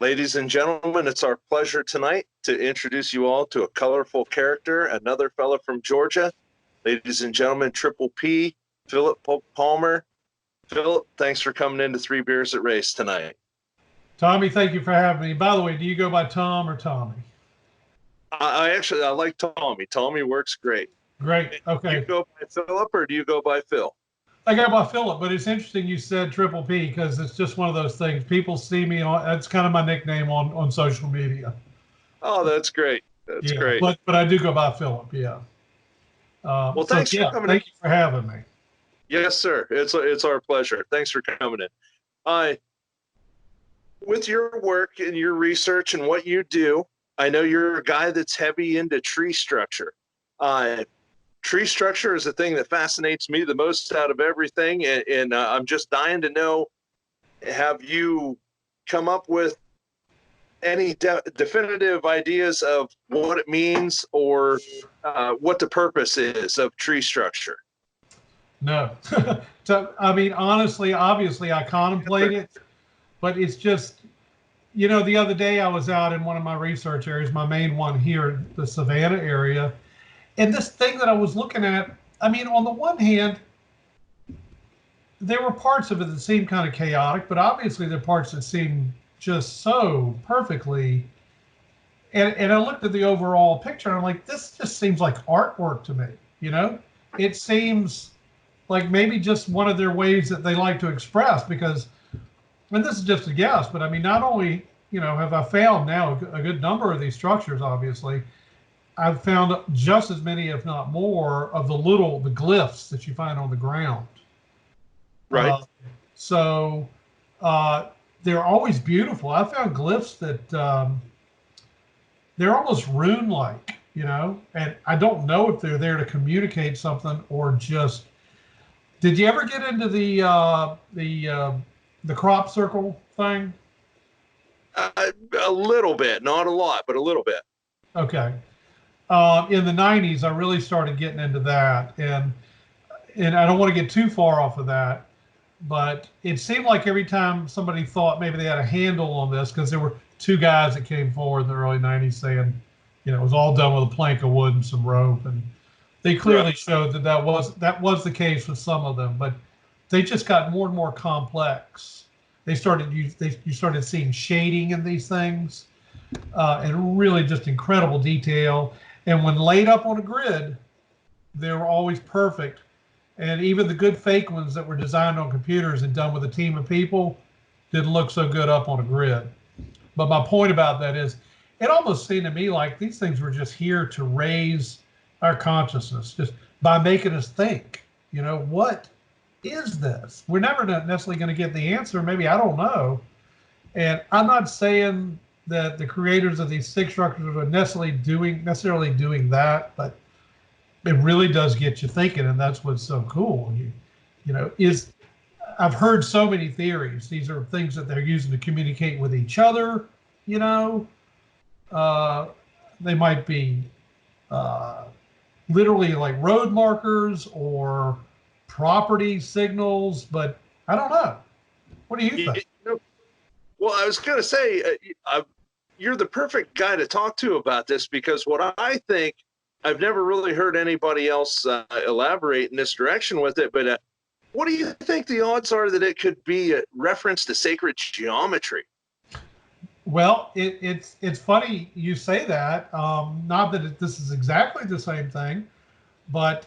Ladies and gentlemen, it's our pleasure tonight to introduce you all to a colorful character, another fellow from Georgia. Ladies and gentlemen, Triple P, Philip Polk Palmer. Philip, thanks for coming into Three Beers at Race tonight. Tommy, thank you for having me. By the way, do you go by Tom or Tommy? I like Tommy. Tommy works great. Great. Okay. Do you go by Philip or do you go by Phil? I go by Philip, but it's interesting you said Triple P because it's just one of those things. People see me on, that's kind of my nickname on social media. Oh, that's great. That's great. But I do go by Philip, yeah. Well, thanks for coming thank you for having me. Yes, sir. It's our pleasure. Thanks for coming in. With your work and your research and what you do, I know you're a guy that's heavy into tree structure. Tree structure is the thing that fascinates me the most out of everything, and I'm just dying to know, have you come up with any definitive ideas of what it means or what the purpose is of tree structure? No. So, I mean, honestly, obviously, I contemplate it, but it's just, the other day I was out in one of my research areas, my main one here, the Savannah area, and this thing that I was looking at, I mean, on the one hand, there were parts of it that seemed kind of chaotic, but obviously there are parts that seemed just so perfectly. And I looked at the overall picture and I'm like, this just seems like artwork to me, It seems like maybe just one of their ways that they like to express, because, and this is just a guess, but I mean, not only, have I found now a good number of these structures, obviously, I've found just as many, if not more, of the glyphs that you find on the ground. Right. They're always beautiful. I found glyphs that they're almost rune-like, and I don't know if they're there to communicate something or just. Did you ever get into the crop circle thing? A little bit, not a lot, but a little bit. Okay. In the 90s, I really started getting into that, and I don't want to get too far off of that, but it seemed like every time somebody thought maybe they had a handle on this, because there were two guys that came forward in the early 90s saying, it was all done with a plank of wood and some rope, and they clearly showed that was the case with some of them, but they just got more and more complex. You started seeing shading in these things, and really just incredible detail. And when laid up on a grid, they were always perfect. And even the good fake ones that were designed on computers and done with a team of people didn't look so good up on a grid. But my point about that is, it almost seemed to me like these things were just here to raise our consciousness, just by making us think, what is this? We're never necessarily going to get the answer. Maybe, I don't know. And I'm not saying that the creators of these stick structures are necessarily doing that, but it really does get you thinking, and that's what's so cool. I've heard so many theories. These are things that they're using to communicate with each other. They might be literally like road markers or property signals, but I don't know. What do you think? Well, I was going to say, you're the perfect guy to talk to about this, because what I think, I've never really heard anybody else elaborate in this direction with it, but what do you think the odds are that it could be a reference to sacred geometry? Well, it's funny you say that. Not that this is exactly the same thing, but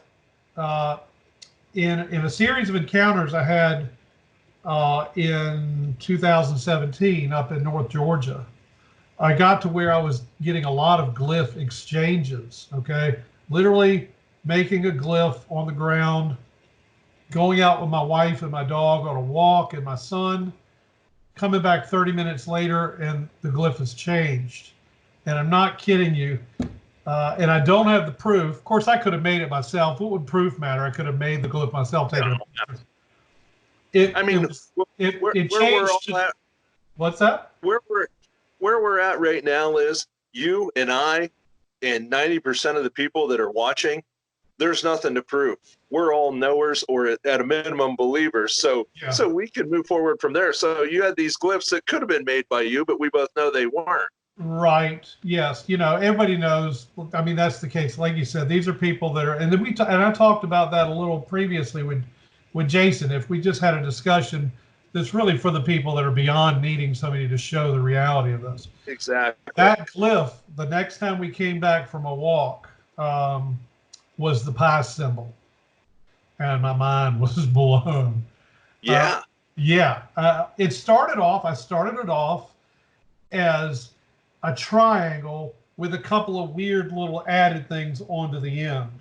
in a series of encounters I had in 2017 up in North Georgia, I got to where I was getting a lot of glyph exchanges. Okay, literally making a glyph on the ground, going out with my wife and my dog on a walk, and my son, coming back 30 minutes later, and the glyph has changed. And I'm not kidding you. And I don't have the proof. Of course, I could have made it myself. What would proof matter? I could have made the glyph myself. It changed. What's that? Where we're at right now is you and I and 90% of the people that are watching, there's nothing to prove. We're all knowers, or at a minimum believers. So we can move forward from there. So you had these glyphs that could have been made by you, but we both know they weren't. Right. Yes. Everybody knows. I mean, that's the case. Like you said, these are people that are, and then and I talked about that a little previously with Jason. If we just had a discussion that's really for the people that are beyond needing somebody to show the reality of this. Exactly. That glyph, the next time we came back from a walk, was the pi symbol, and my mind was blown. Yeah. I started it off as a triangle with a couple of weird little added things onto the end.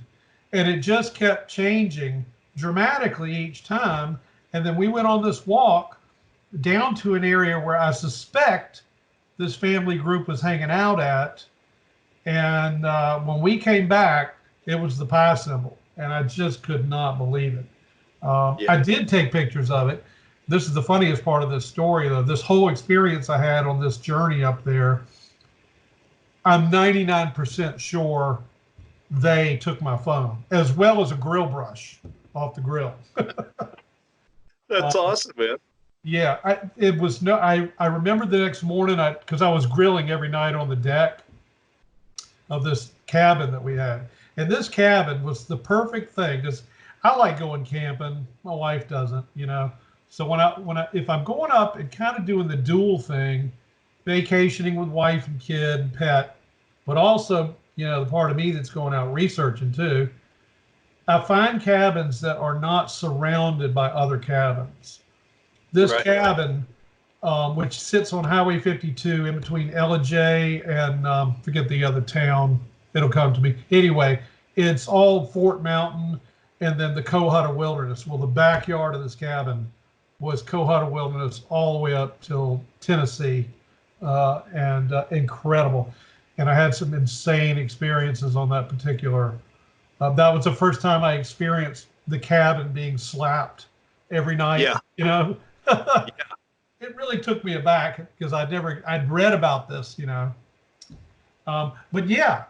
And it just kept changing dramatically each time. And then we went on this walk down to an area where I suspect this family group was hanging out at. And when we came back, it was the pi symbol. And I just could not believe it. I did take pictures of it. This is the funniest part of this story, though. This whole experience I had on this journey up there, I'm 99% sure they took my phone, as well as a grill brush off the grill. That's awesome, man. Yeah, I remember the next morning, because I was grilling every night on the deck of this cabin that we had. And this cabin was the perfect thing, because I like going camping. My wife doesn't, So if I'm going up and kind of doing the dual thing, vacationing with wife and kid and pet, but also, the part of me that's going out researching too, I find cabins that are not surrounded by other cabins. This cabin, which sits on Highway 52 in between Ellijay and forget the other town, it'll come to me. Anyway, it's all Fort Mountain and then the Cohutta Wilderness. Well, the backyard of this cabin was Cohutta Wilderness all the way up till Tennessee, and incredible. And I had some insane experiences on that particular. That was the first time I experienced the cabin being slapped every night. Yeah. It really took me aback because I'd read about this, But yeah,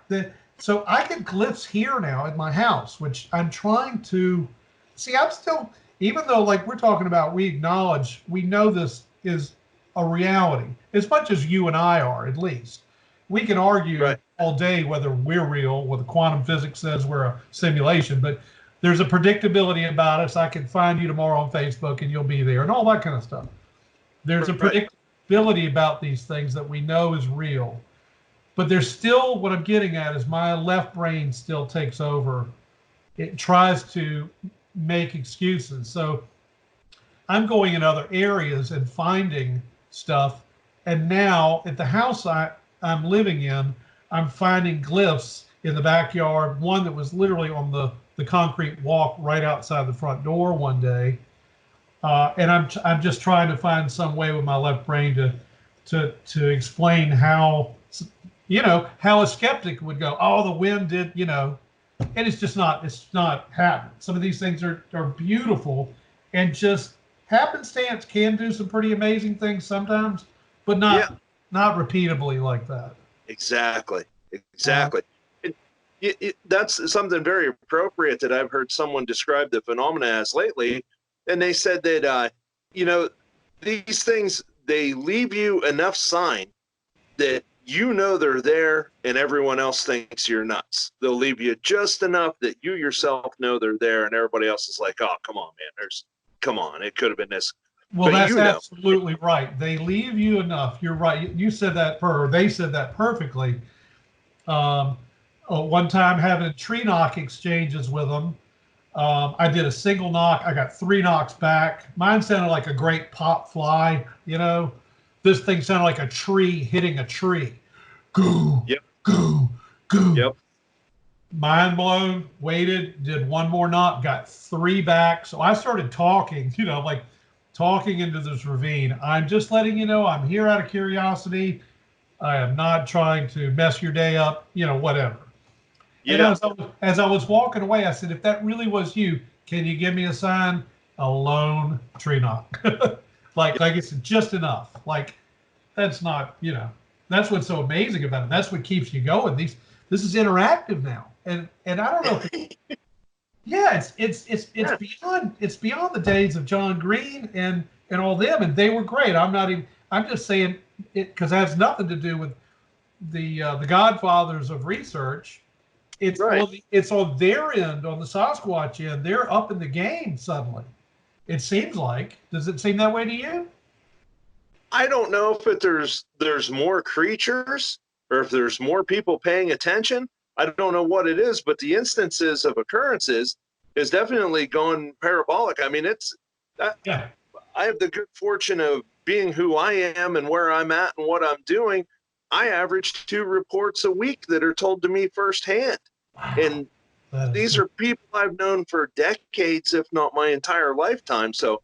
so I get glyphs here now at my house, which I'm trying to see. I'm still, even though like we're talking about, we know this is a reality as much as you and I are, at least. We can argue all day whether we're real, whether quantum physics says we're a simulation, but there's a predictability about us. I can find you tomorrow on Facebook and you'll be there and all that kind of stuff. There's a predictability about these things that we know is real. But there's still, what I'm getting at is my left brain still takes over. It tries to make excuses. So I'm going in other areas and finding stuff. And now at the house I'm living in, I'm finding glyphs in the backyard. One that was literally on the concrete walk right outside the front door one day. And I'm just trying to find some way with my left brain to explain how, how a skeptic would go, oh, the wind did, and it's not happening. Some of these things are beautiful, and just happenstance can do some pretty amazing things sometimes, but not repeatably like that. Exactly. That's something very appropriate that I've heard someone describe the phenomena as lately. And they said that, these things, they leave you enough sign that they're there and everyone else thinks you're nuts. They'll leave you just enough that you yourself know they're there and everybody else is like, oh, come on, man. Come on. It could have been this. Well, but that's absolutely right. They leave you enough. You're right. You said that, or they said that perfectly. One time having tree knock exchanges with them. I did a single knock. I got 3 knocks back. Mine sounded like a great pop fly. This thing sounded like a tree hitting a tree. Goo, goo, goo. Yep. Mind blown. Waited. Did one more knock. Got 3 back. So I started talking. Talking into this ravine. I'm just letting you know I'm here out of curiosity. I am not trying to mess your day up. Whatever. Yeah. And as I was walking away, I said, if that really was you, can you give me a sign? A lone tree knock. like it's just enough. Like that's not, that's what's so amazing about it. That's what keeps you going. This is interactive now. And I don't know Yeah, it's Yeah. beyond the days of John Green and all them, and they were great. I'm not even. I'm just saying it because it has nothing to do with the godfathers of research. Right. It's on their end, on the Sasquatch end. They're up in the game suddenly. It seems like. Does it seem that way to you? I don't know if there's more creatures or if there's more people paying attention. I don't know what it is, but the instances of occurrences is definitely gone parabolic. I mean, Yeah. I have the good fortune of being who I am and where I'm at and what I'm doing. I average 2 reports a week that are told to me firsthand. Wow. And That is these cool. are people I've known for decades, if not my entire lifetime. So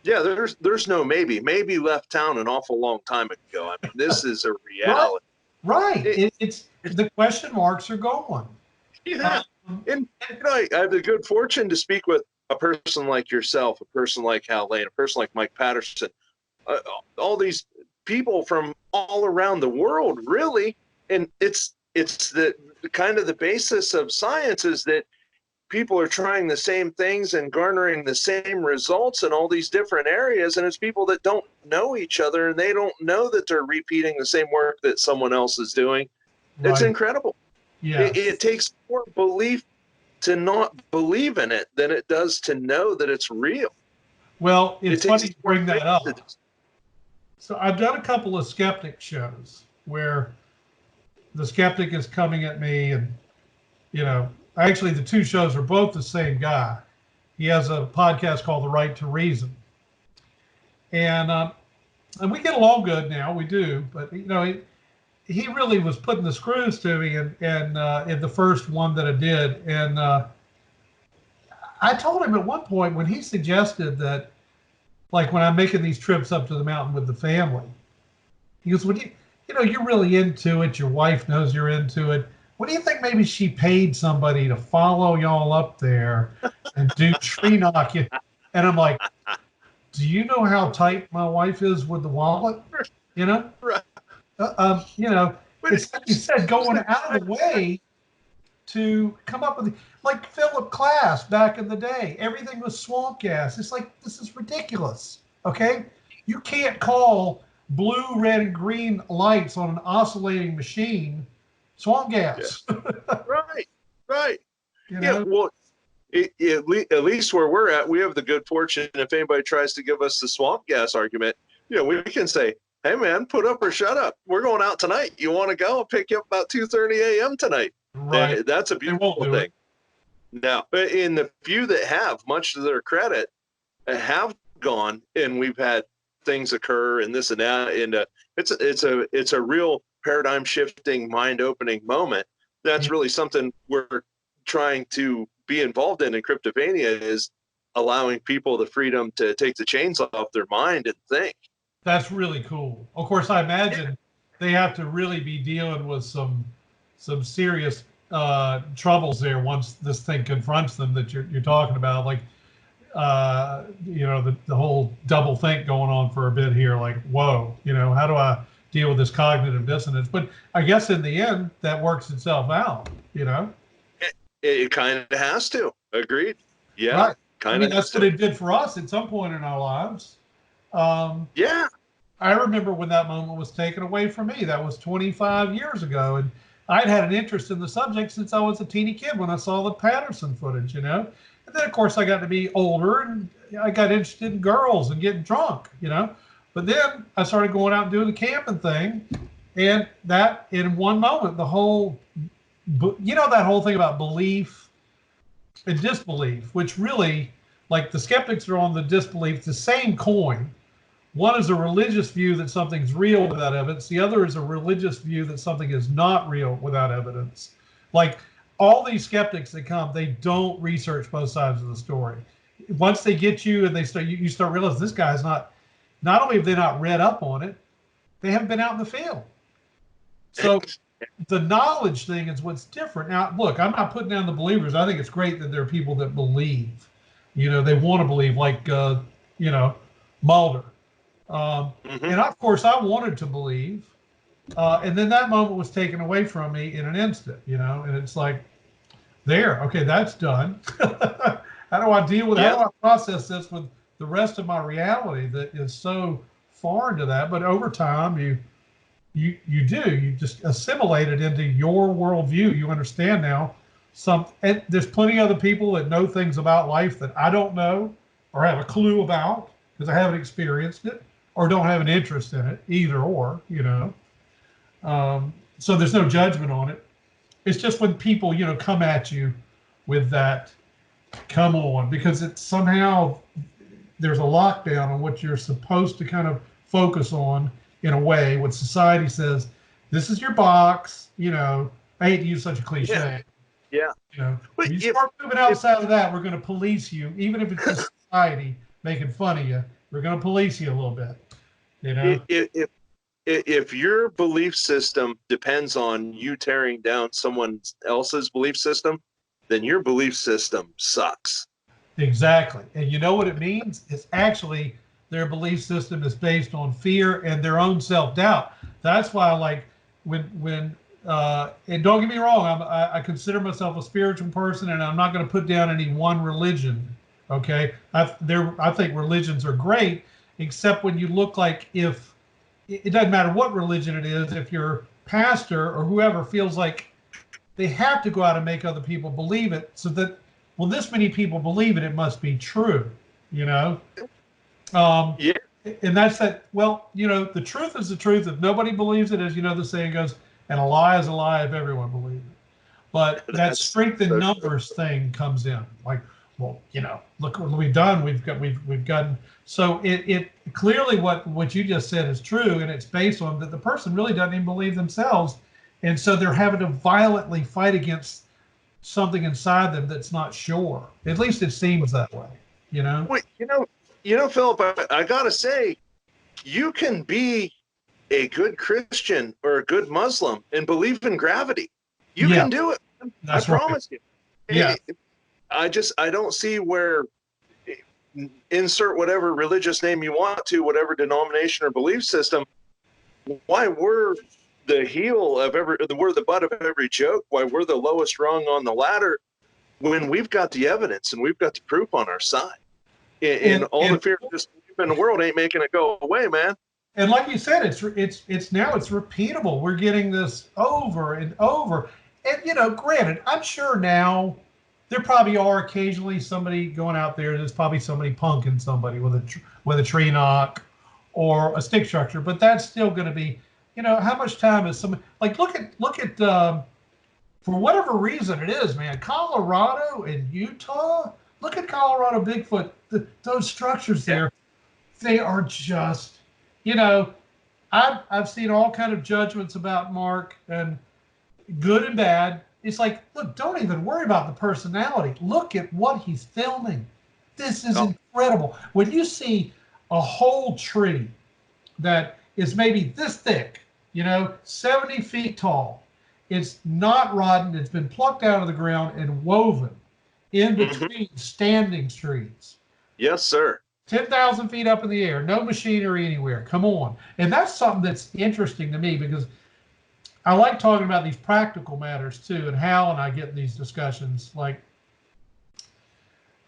yeah, there's no maybe. Maybe left town an awful long time ago. I mean, this is a Right. reality. Right. It, It's the question marks are gone. yeah. Um, And I have the good fortune to speak with a person like yourself, a person like Hal Lane, a person like Mike Patterson, uh, all these people from all around the world, really. And it's the kind of the basis of science is that people are trying the same things and garnering the same results in all these different areas, and it's people that don't know each other and they don't know that they're repeating the same work that someone else is doing. It's right. incredible. It Yes. takes more belief to not believe in it than it does to know that it's real. Well, It it's takes funny you more bring that faith to up. this. So I've done a couple of skeptic shows where the skeptic is coming at me, and you know, actually the two shows are both the same guy. He has a podcast called The Right to Reason, and and we get along good now. We do, but you know, he really was putting the screws to me, in the first one that I did, and I told him at one point when he suggested that, like when I'm making these trips up to the mountain with the family, he goes, "Would you know, you're really into it. Your wife knows you're into it. What do you think? Maybe she paid somebody to follow y'all up there and do tree knocking?" And I'm like, "Do you know how tight my wife is with the wallet? You know, Right. you know, But it's like you said, here's going the out of kind the of thing. way to come up with, like Philip Class back in the day. Everything was swamp gas. It's like this is ridiculous. Okay, you can't call blue, red, and green lights on an oscillating machine swamp Yeah. gas. Right. Right. You Yeah. know, Well, at least where we're at, we have the good fortune. If anybody tries to give us the swamp gas argument, we can say, "Hey, man, put up or shut up. We're going out tonight. You want to go? I'll pick you up about 2:30 a.m. tonight." right? That's a They won't beautiful do it. thing. Now, in the few that have, much to their credit, have gone, and we've had things occur and this and that, and it's a real paradigm shifting, mind opening moment. That's really something we're trying to be involved in Cryptovania is allowing people the freedom to take the chains off their mind and think. That's really cool. Of course, I imagine they have to really be dealing with some serious troubles there once this thing confronts them that you're talking about. Like, you know, the whole double think going on for a bit here. Like, whoa, you know, how do I deal with this cognitive dissonance? But I guess in the end, that works itself out. You know, It kind of has to. Agreed. Yeah, right? I kind mean, of has that's what to. it did for us at some point in our lives. Um, Yeah. I remember when that moment was taken away from me. That was 25 years ago. And I'd had an interest in the subject since I was a teeny kid when I saw the Patterson footage, you know. And then, of course, I got to be older and I got interested in girls and getting drunk, you know. But then I started going out and doing the camping thing. And that, in one moment, the whole, you know, that whole thing about belief and disbelief, which really, like the skeptics are on the disbelief, the same coin. One is a religious view that something's real without evidence. The other is a religious view that something is not real without evidence. Like all these skeptics that come, they don't research both sides of the story. Once they get you and they start, you start realizing this guy's not only have they not read up on it, they haven't been out in the field. So the knowledge thing is what's different. Now, look, I'm not putting down the believers. I think it's great that there are people that believe. You know, they want to believe, like, you know, Mulder. Mm-hmm. And of course, I wanted to believe. And then that moment was taken away from me in an instant, you know, and it's like, There, okay, that's done. How do I deal with, how Yeah. do I process this with the rest of my reality that is so foreign to that? But over time, you just assimilate it into your worldview. You understand now and there's plenty of other people that know things about life that I don't know or have a clue about because I haven't experienced it or don't have an interest in it, either or, so there's no judgment on it. It's just when people, come at you with that, come on, because it's somehow there's a lockdown on what you're supposed to kind of focus on in a way. What society says, this is your box. I hate to use such a Yeah. cliche. Yeah. But When you start moving outside of that, we're going to police you, even if it's just society making fun of you. We're going to police you a little bit. If your belief system depends on you tearing down someone else's belief system, then your belief system sucks. Exactly. And you know what it means? It's actually their belief system is based on fear and their own self-doubt. That's why, like, and don't get me wrong, I consider myself a spiritual person, and I'm not going to put down any one religion. Okay, I think religions are great, except when you look like, if it doesn't matter what religion it is, if your pastor or whoever feels like they have to go out and make other people believe it, so that, well, this many people believe it, it must be true, you know? Yeah. And that's that, well, the truth is the truth. If nobody believes it, as the saying goes, and a lie is a lie if everyone believes it. But that strength in numbers thing comes in. Like, well, look what we've done. We've gotten, so it clearly what you just said is true, and it's based on that the person really doesn't even believe themselves. And so they're having to violently fight against something inside them that's not sure. At least it seems that way, Wait, Philip, I gotta say, you can be a good Christian or a good Muslim and believe in gravity. You can do it. I promise you. Yeah. I don't see where, insert whatever religious name you want to, whatever denomination or belief system, why we're we're the butt of every joke, why we're the lowest rung on the ladder, when we've got the evidence and we've got the proof on our side. And all the fear of disbelief in the world ain't making it go away, man. And like you said, it's repeatable. We're getting this over and over. And granted, I'm sure now there probably are occasionally somebody going out there. There's probably somebody punking somebody with a tree knock or a stick structure. But that's still going to be, how much time is somebody, like, look at for whatever reason it is, man, Colorado and Utah. Look at Colorado Bigfoot. Those structures there, they are just, I've seen all kind of judgments about Mark, and good and bad. It's like, look, don't even worry about the personality. Look at what he's filming. This is incredible. When you see a whole tree that is maybe this thick, 70 feet tall, it's not rotten. It's been plucked out of the ground and woven in between standing trees. Yes, sir. 10,000 feet up in the air, no machinery anywhere. Come on. And that's something that's interesting to me, because I like talking about these practical matters too. And Hal and I get in these discussions. Like,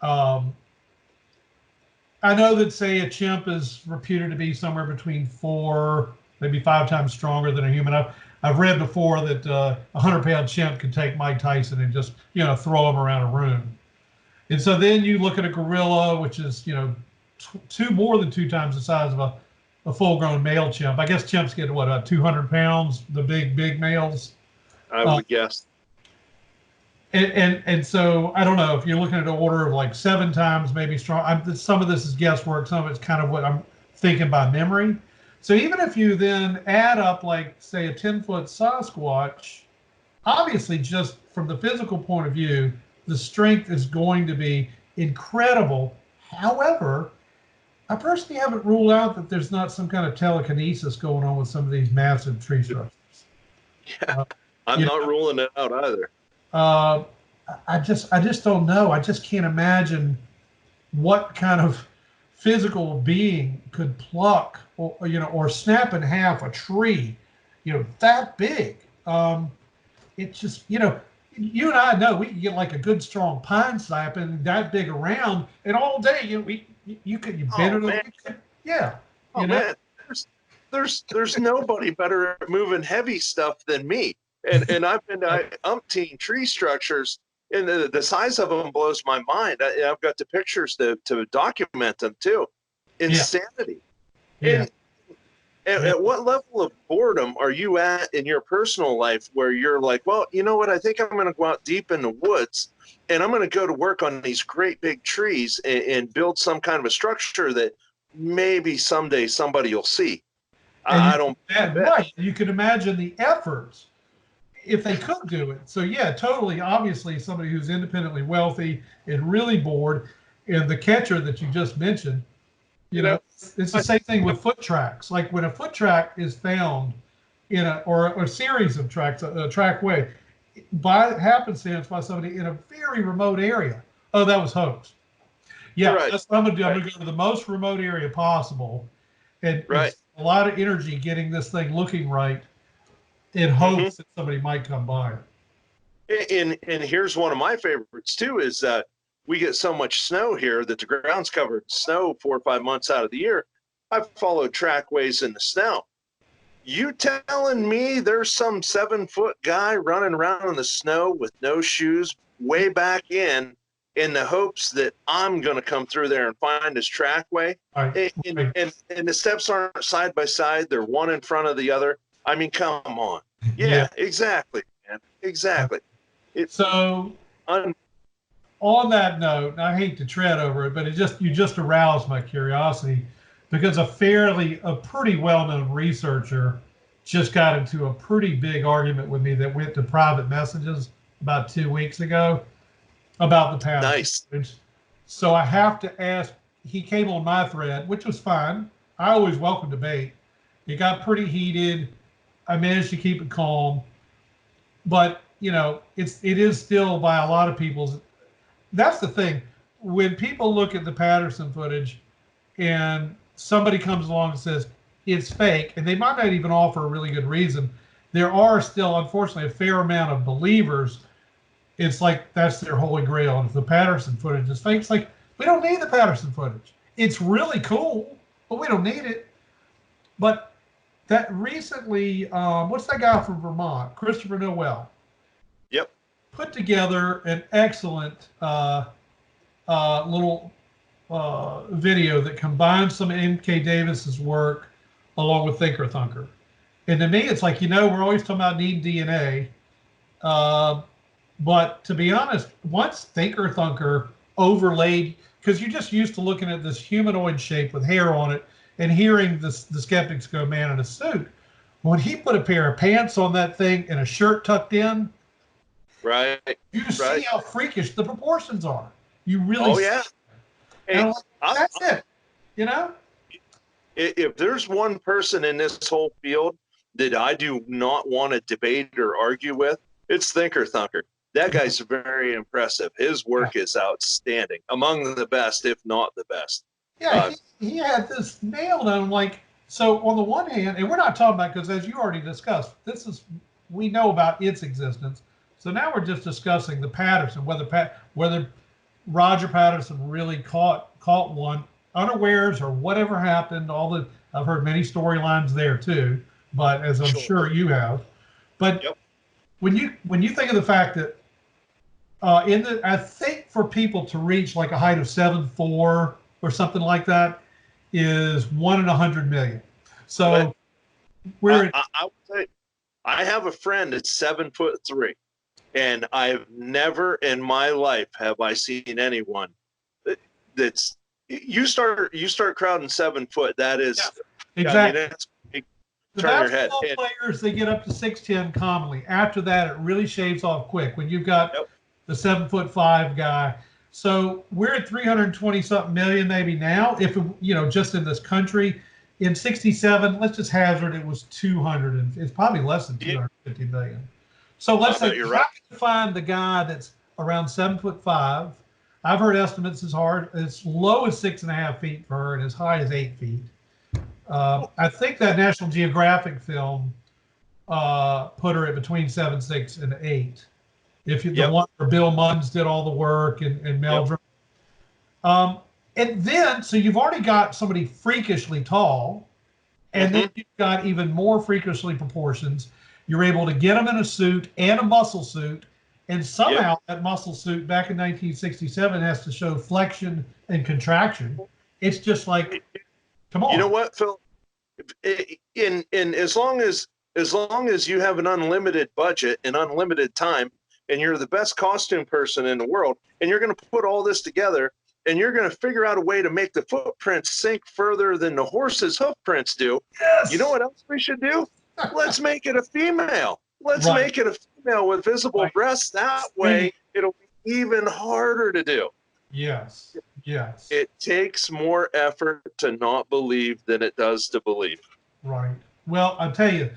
I know that, say, a chimp is reputed to be somewhere between 4, maybe 5 times stronger than a human. I've read before that a 100-pound chimp can take Mike Tyson and just, throw him around a room. And so then you look at a gorilla, which is, more than 2 times the size of a full-grown male chimp. I guess chimps get, what, 200 pounds, the big males? I would guess. And so, I don't know, if you're looking at an order of like 7 times maybe strong. Some of this is guesswork. Some of it's kind of what I'm thinking by memory. So even if you then add up, like, say, a 10-foot Sasquatch, obviously, just from the physical point of view, the strength is going to be incredible. However, I personally haven't ruled out that there's not some kind of telekinesis going on with some of these massive tree structures. Yeah, I'm not ruling it out either. I just don't know. I just can't imagine what kind of physical being could pluck or snap in half a tree, that big. It just, you and I know we can get like a good strong pine sap and that big around, and all day you bend it over. Yeah. Oh man, there's nobody better at moving heavy stuff than me. And I've been to umpteen tree structures, and the size of them blows my mind. I've got the pictures to document them too. Insanity. Yeah. And at what level of boredom are you at in your personal life where you're like, well, you know what? I think I'm going to go out deep in the woods and I'm going to go to work on these great big trees and build some kind of a structure that maybe someday somebody will see. I don't. Right. You can imagine the efforts if they could do it. So yeah, totally. Obviously, somebody who's independently wealthy and really bored, and the catcher that you just mentioned, you know, it's the same thing with foot tracks. Like when a foot track is found in a series of tracks, a trackway, by happenstance by somebody in a very remote area. Oh, that was hoax. Yeah, that's what I'm gonna do. I'm gonna go to the most remote area possible, and it's a lot of energy getting this thing looking right, in hopes that somebody might come by it. And here's one of my favorites too: is that we get so much snow here that the ground's covered in snow 4 or 5 months out of the year. I've followed trackways in the snow. You telling me there's some 7-foot guy running around in the snow with no shoes way back in the hopes that I'm going to come through there and find his trackway? And the steps aren't side by side. They're one in front of the other. I mean, come on. Yeah. Exactly, man. Exactly. So on that note, and I hate to tread over it, but you just aroused my curiosity, because a pretty well-known researcher just got into a pretty big argument with me that went to private messages about 2 weeks ago about the pattern. Nice. So I have to ask, he came on my thread, which was fine. I always welcome debate. It got pretty heated. I managed to keep it calm, but you know, it is still by a lot of people's. That's the thing. When people look at the Patterson footage and somebody comes along and says it's fake, and they might not even offer a really good reason, there are still, unfortunately, a fair amount of believers. It's like that's their holy grail. And if the Patterson footage is fake, it's like, we don't need the Patterson footage. It's really cool, but we don't need it. But that recently, what's that guy from Vermont, Christopher Noel? Yep. Put together an excellent little video that combines some of M.K. Davis's work along with Thinker Thunker. And to me, it's like, you know, we're always talking about needing DNA. But to be honest, once Thinker Thunker overlaid, because you're just used to looking at this humanoid shape with hair on it and hearing the skeptics go, man in a suit. When he put a pair of pants on that thing and a shirt tucked in, you see how freakish the proportions are. You really see. Yeah. And that's it. You know? If there's one person in this whole field that I do not want to debate or argue with, it's Thinker Thunker. That guy's very impressive. His work is outstanding, among the best, if not the best. Yeah, he had this nailed on. Like, so on the one hand, and we're not talking about, because as you already discussed, we know about its existence. So now we're just discussing the Patterson, whether Roger Patterson really caught one unawares or whatever happened. I've heard many storylines there too, but as I'm sure you have. But when you think of the fact that I think for people to reach like a height of 7'4" or something like that is 1 in 100 million. So I would say I have a friend that's 7'3", and I've never in my life have I seen anyone that's you start crowding 7 foot. That is exactly. I mean, that's turn your head. The players, they get up to 6'10" commonly. After that, it really shaves off quick when you've got the 7'5" guy. So we're at 320 something million maybe now. If just in this country, in '67, let's just hazard it was 200, and it's probably less than 250 million. So let's say you're right. To find the guy that's around 7'5". I've heard estimates as low as 6.5 feet for her and as high as 8 feet. I think that National Geographic film put her at between 7'6" and 8". If you, the one where Bill Munns did all the work and Meldrum. And then, so you've already got somebody freakishly tall, and then you've got even more freakishly proportions. You're able to get them in a suit and a muscle suit, and somehow that muscle suit back in 1967 has to show flexion and contraction. It's just like, come on. You know what, Phil? In as long as you have an unlimited budget and unlimited time, and you're the best costume person in the world, and you're going to put all this together, and you're going to figure out a way to make the footprints sink further than the horse's hoof prints do. Yes. You know what else we should do? Let's make it a female. Let's make it a female with visible breasts. That way, it'll be even harder to do. Yes. Yes. It takes more effort to not believe than it does to believe. Right. Well, I'll tell you,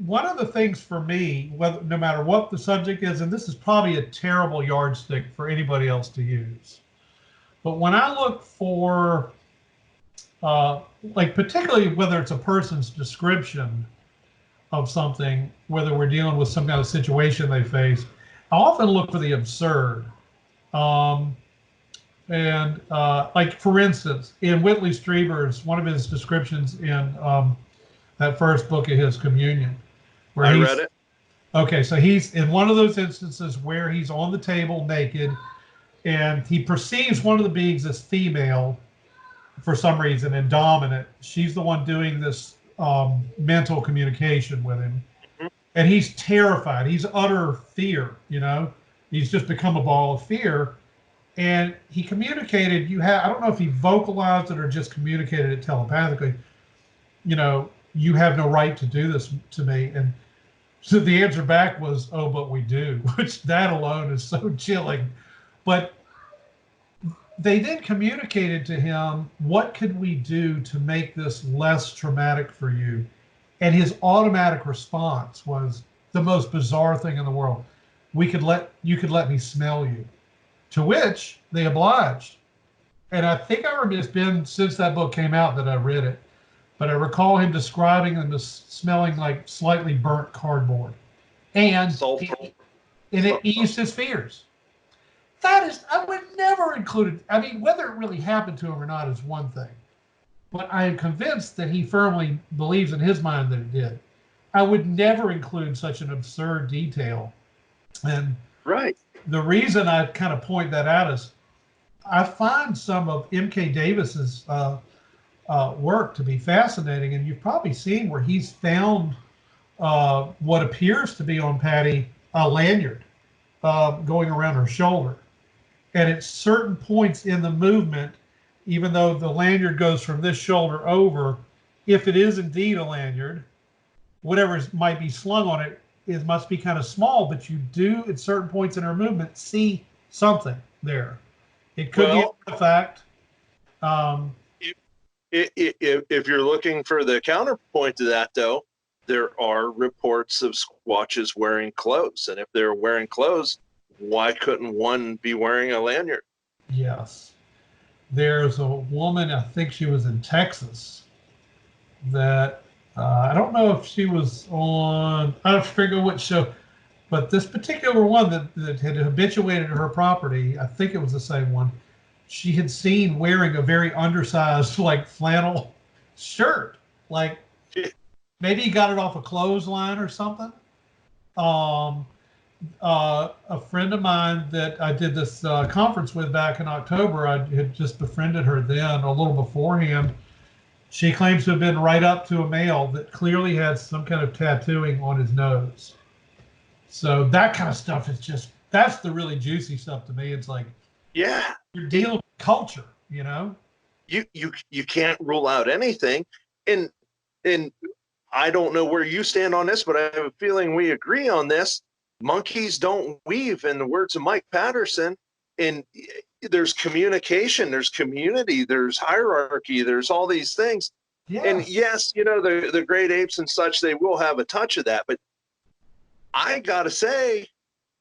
one of the things for me, whether no matter what the subject is, and this is probably a terrible yardstick for anybody else to use, but when I look for, like particularly whether it's a person's description of something, whether we're dealing with some kind of situation they face, I often look for the absurd. Like for instance, in Whitley Strieber's, one of his descriptions in that first book of his, Communion, where I read it. Okay, so he's in one of those instances where he's on the table naked, and he perceives one of the beings as female for some reason and dominant. She's the one doing this mental communication with him, and he's terrified. He's utter fear. You know, he's just become a ball of fear. And he communicated, I don't know if he vocalized it or just communicated it telepathically, you know, you have no right to do this to me. And so the answer back was, oh, but we do, which that alone is so chilling. But they then communicated to him, what could we do to make this less traumatic for you? And his automatic response was the most bizarre thing in the world. You could let me smell you. To which they obliged. And I think it's been since that book came out that I read it, but I recall him describing them as smelling like slightly burnt cardboard. And it eased his fears. That is, I would never include it. I mean, whether it really happened to him or not is one thing, but I am convinced that he firmly believes in his mind that it did. I would never include such an absurd detail. And the reason I kind of point that out is I find some of M.K. Davis's work to be fascinating, and you've probably seen where he's found what appears to be on Patty a lanyard going around her shoulder. And at certain points in the movement, even though the lanyard goes from this shoulder over, if it is indeed a lanyard, whatever might be slung on it, it must be kind of small, but you do at certain points in her movement see something there. It could be an artifact. If you're looking for the counterpoint to that, though, there are reports of Squatches wearing clothes, and if they're wearing clothes, why couldn't one be wearing a lanyard? Yes. There's a woman, I think she was in Texas, that I don't know if she was on, I don't forget what show, but this particular one that had habituated her property, I think it was the same one, she had seen wearing a very undersized, like flannel shirt. Like maybe he got it off a clothesline or something. A friend of mine that I did this conference with back in October, I had just befriended her then, a little beforehand. She claims to have been right up to a male that clearly had some kind of tattooing on his nose. So that kind of stuff is just, that's the really juicy stuff to me. It's like, yeah, you're dealing with culture, you know? You can't rule out anything. And I don't know where you stand on this, but I have a feeling we agree on this. Monkeys don't weave, in the words of Mike Patterson. And there's communication, there's community, there's hierarchy, there's all these things. Yes. And yes, you know, the great apes and such, they will have a touch of that. But I gotta say,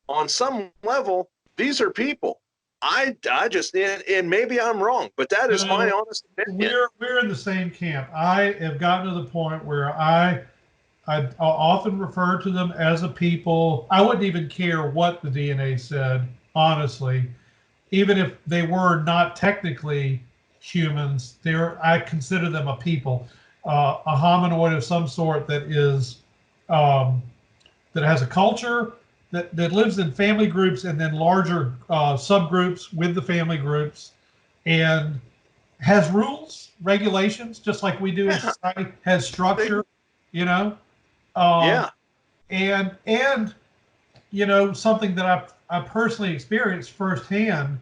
on some level, these are people. I just, and maybe I'm wrong, but that is my honest opinion. We're in the same camp. I have gotten to the point where I I'll often refer to them as a people. I wouldn't even care what the DNA said, honestly. Even if they were not technically humans, I consider them a people, a hominoid of some sort that is that has a culture that lives in family groups and then larger subgroups with the family groups, and has rules, regulations, just like we do in society, has structure, you know, um, Yeah. and something that I personally experienced firsthand,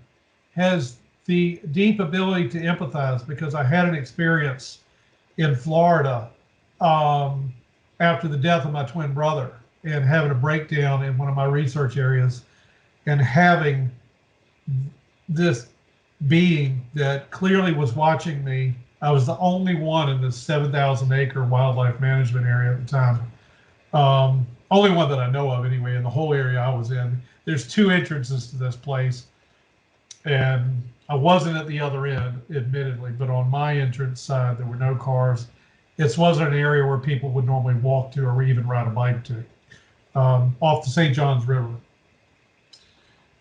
has the deep ability to empathize, because I had an experience in Florida um, after the death of my twin brother, and having a breakdown in one of my research areas, and having this being that clearly was watching me. I was the only one in this 7,000 acre wildlife management area at the time. Only one that I know of anyway, in the whole area I was in. There's two entrances to this place, and I wasn't at the other end, admittedly, but on my entrance side, there were no cars. It wasn't an area where people would normally walk to or even ride a bike to, off the St. Johns River.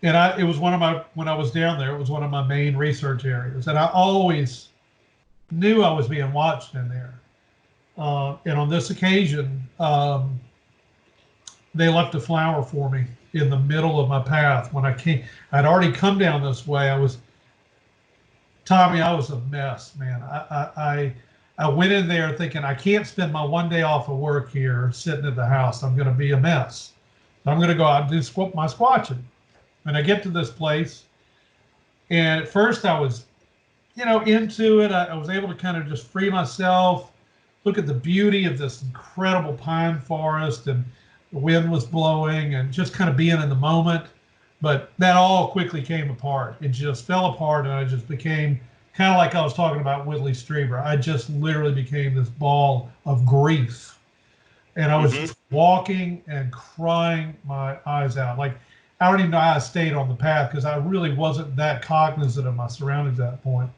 And it was when I was down there, it was one of my main research areas. And I always knew I was being watched in there. And on this occasion, they left a flower for me in the middle of my path when I came. I'd already come down this way. Tommy, I was a mess, man. I went in there thinking, I can't spend my one day off of work here sitting at the house. I'm going to be a mess. I'm going to go out and do my squatching. And I get to this place, and at first I was, into it. I was able to kind of just free myself, look at the beauty of this incredible pine forest, and the wind was blowing, and just kind of being in the moment. But that all quickly came apart. It just fell apart, and I just became kind of like I was talking about Whitley Strieber. I just literally became this ball of grief. And I was just walking and crying my eyes out. Like, I don't even know how I stayed on the path, because I really wasn't that cognizant of my surroundings at that point.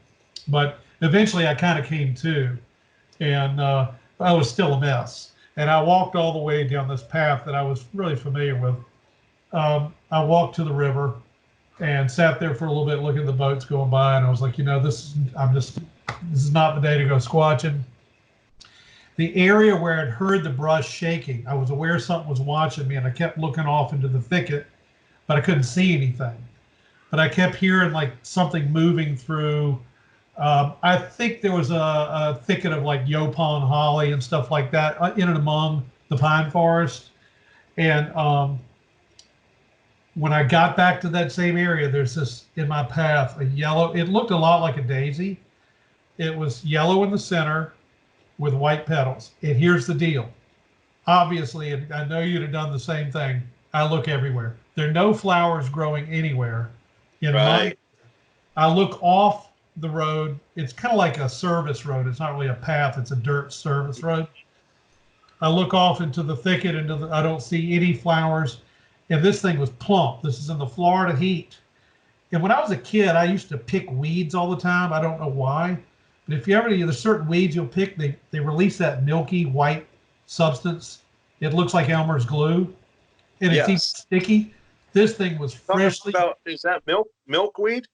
But eventually I kind of came to, and I was still a mess. And I walked all the way down this path that I was really familiar with. I walked to the river and sat there for a little bit, looking at the boats going by. And I was like, this is not the day to go squatching. The area where I'd heard the brush shaking, I was aware something was watching me, and I kept looking off into the thicket, but I couldn't see anything. But I kept hearing like something moving through. I think there was a thicket of like Yopon holly and stuff like that in and among the pine forest. And when I got back to that same area, there's this in my path, a yellow, it looked a lot like a daisy. It was yellow in the center with white petals. And here's the deal. Obviously, and I know you'd have done the same thing. I look everywhere. There are no flowers growing anywhere. I look off the road. It's kind of like a service road. It's not really a path. It's a dirt service road. I look off into the thicket, I don't see any flowers. And this thing was plump. This is in the Florida heat. And when I was a kid, I used to pick weeds all the time. I don't know why. But if you ever, there's certain weeds you'll pick, they release that milky white substance. It looks like Elmer's glue. And it's even sticky. This thing was freshly. Is that milkweed?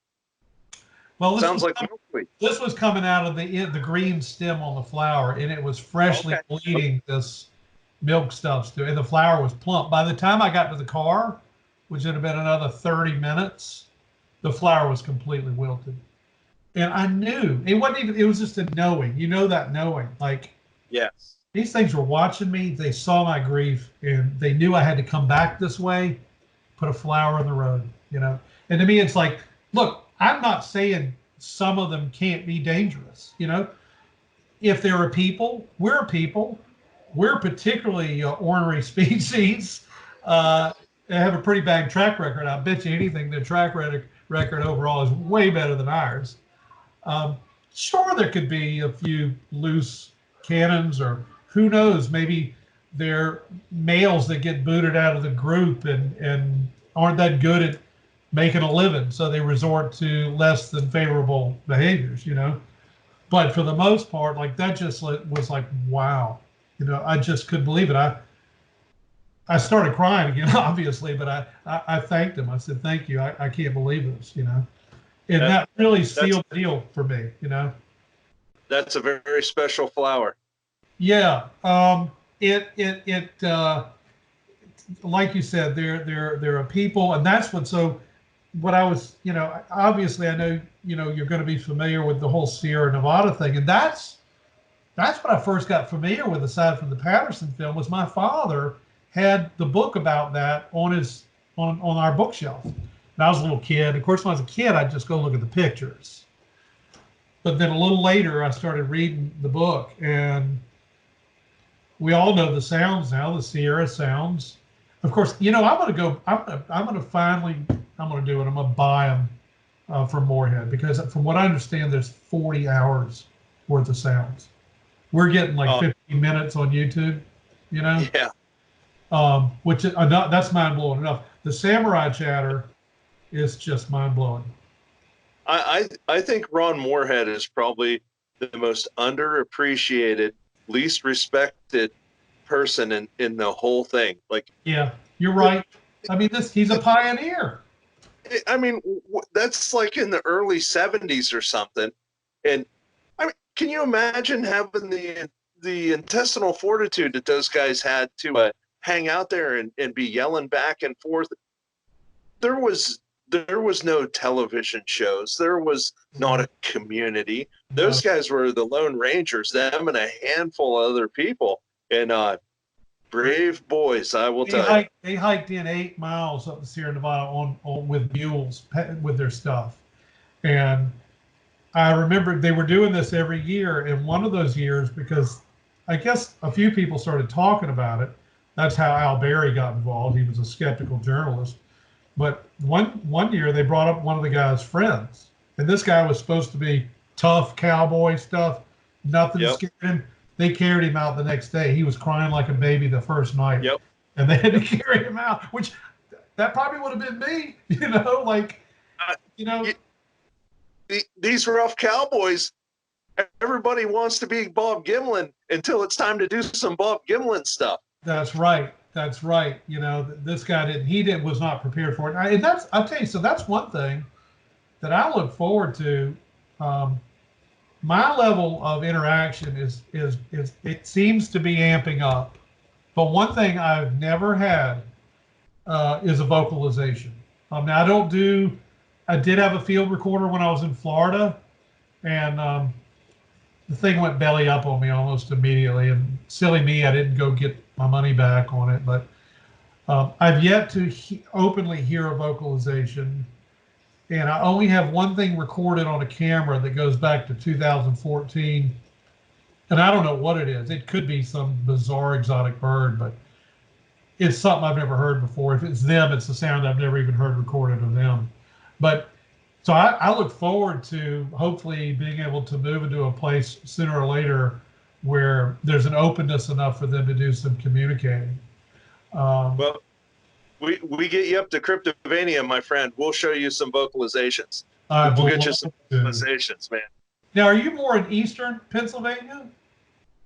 Well, sounds like milkweed. This was coming out of the green stem on the flower, and it was freshly bleeding this milk stuff. And the flower was plump. By the time I got to the car, which would have been another 30 minutes, the flower was completely wilted. And I knew it wasn't even. It was just a knowing. That knowing, like. Yes. These things were watching me. They saw my grief, and they knew I had to come back this way, put a flower in the road, And to me, it's like, look, I'm not saying some of them can't be dangerous, If they're a people, we're a people. We're particularly ornery species. They have a pretty bad track record. I bet you anything, their track record overall is way better than ours. Sure, there could be a few loose cannons, or who knows, maybe they're males that get booted out of the group and aren't that good at making a living, so they resort to less than favorable behaviors, But for the most part, like that just was like, wow. I just couldn't believe it. I started crying again, obviously, but I thanked him. I said, "Thank you. I can't believe this," and That, that really that's sealed the deal for me. that's a very special flower. Yeah. It like you said, there are people, and that's what I was, obviously I know, you're going to be familiar with the whole Sierra Nevada thing. And that's when I first got familiar with, aside from the Patterson film, was my father had the book about that on our bookshelf. And I was a little kid. Of course, when I was a kid, I'd just go look at the pictures. But then a little later, I started reading the book, and we all know the sounds now, the Sierra sounds. Of course, I'm going to go. I'm going to finally. I'm going to do it. I'm going to buy them from Moorhead, because from what I understand, there's 40 hours worth of sounds. We're getting like 15 minutes on YouTube. Yeah. Which is that's mind blowing enough. The Samurai Chatter is just mind blowing. I think Ron Moorhead is probably the most underappreciated, least respected person in the whole thing. Like, yeah, you're right. I mean, he's a pioneer. I mean, that's like in the early 70s or something. And I mean, can you imagine having the intestinal fortitude that those guys had to hang out there and be yelling back and forth? There was no television shows. There was not a community. Those guys were the Lone Rangers, them and a handful of other people. And brave boys, I will tell you. They hiked in 8 miles up the Sierra Nevada on with mules with their stuff. And I remember they were doing this every year. And one of those years, because I guess a few people started talking about it, that's how Al Berry got involved. He was a skeptical journalist. But one year they brought up one of the guy's friends, and this guy was supposed to be tough cowboy stuff. Nothing scared him. They carried him out the next day. He was crying like a baby the first night, and they had to carry him out. Which that probably would have been me, These rough cowboys. Everybody wants to be Bob Gimlin until it's time to do some Bob Gimlin stuff. That's right. That's right. This guy was not prepared for it. And I'll tell you, so that's one thing that I look forward to. My level of interaction is it seems to be amping up. But one thing I've never had is a vocalization. Now I did have a field recorder when I was in Florida, and the thing went belly up on me almost immediately. And silly me, I didn't go get my money back on it. But I've yet to openly hear a vocalization. And I only have one thing recorded on a camera that goes back to 2014. And I don't know what it is. It could be some bizarre exotic bird, but it's something I've never heard before. If it's them, it's a sound I've never even heard recorded of them. But so I look forward to hopefully being able to move into a place sooner or later where there's an openness enough for them to do some communicating. Well, we get you up to Cryptovania, my friend. We'll show you some vocalizations. We'll get you some vocalizations, man. Now, are you more in eastern Pennsylvania?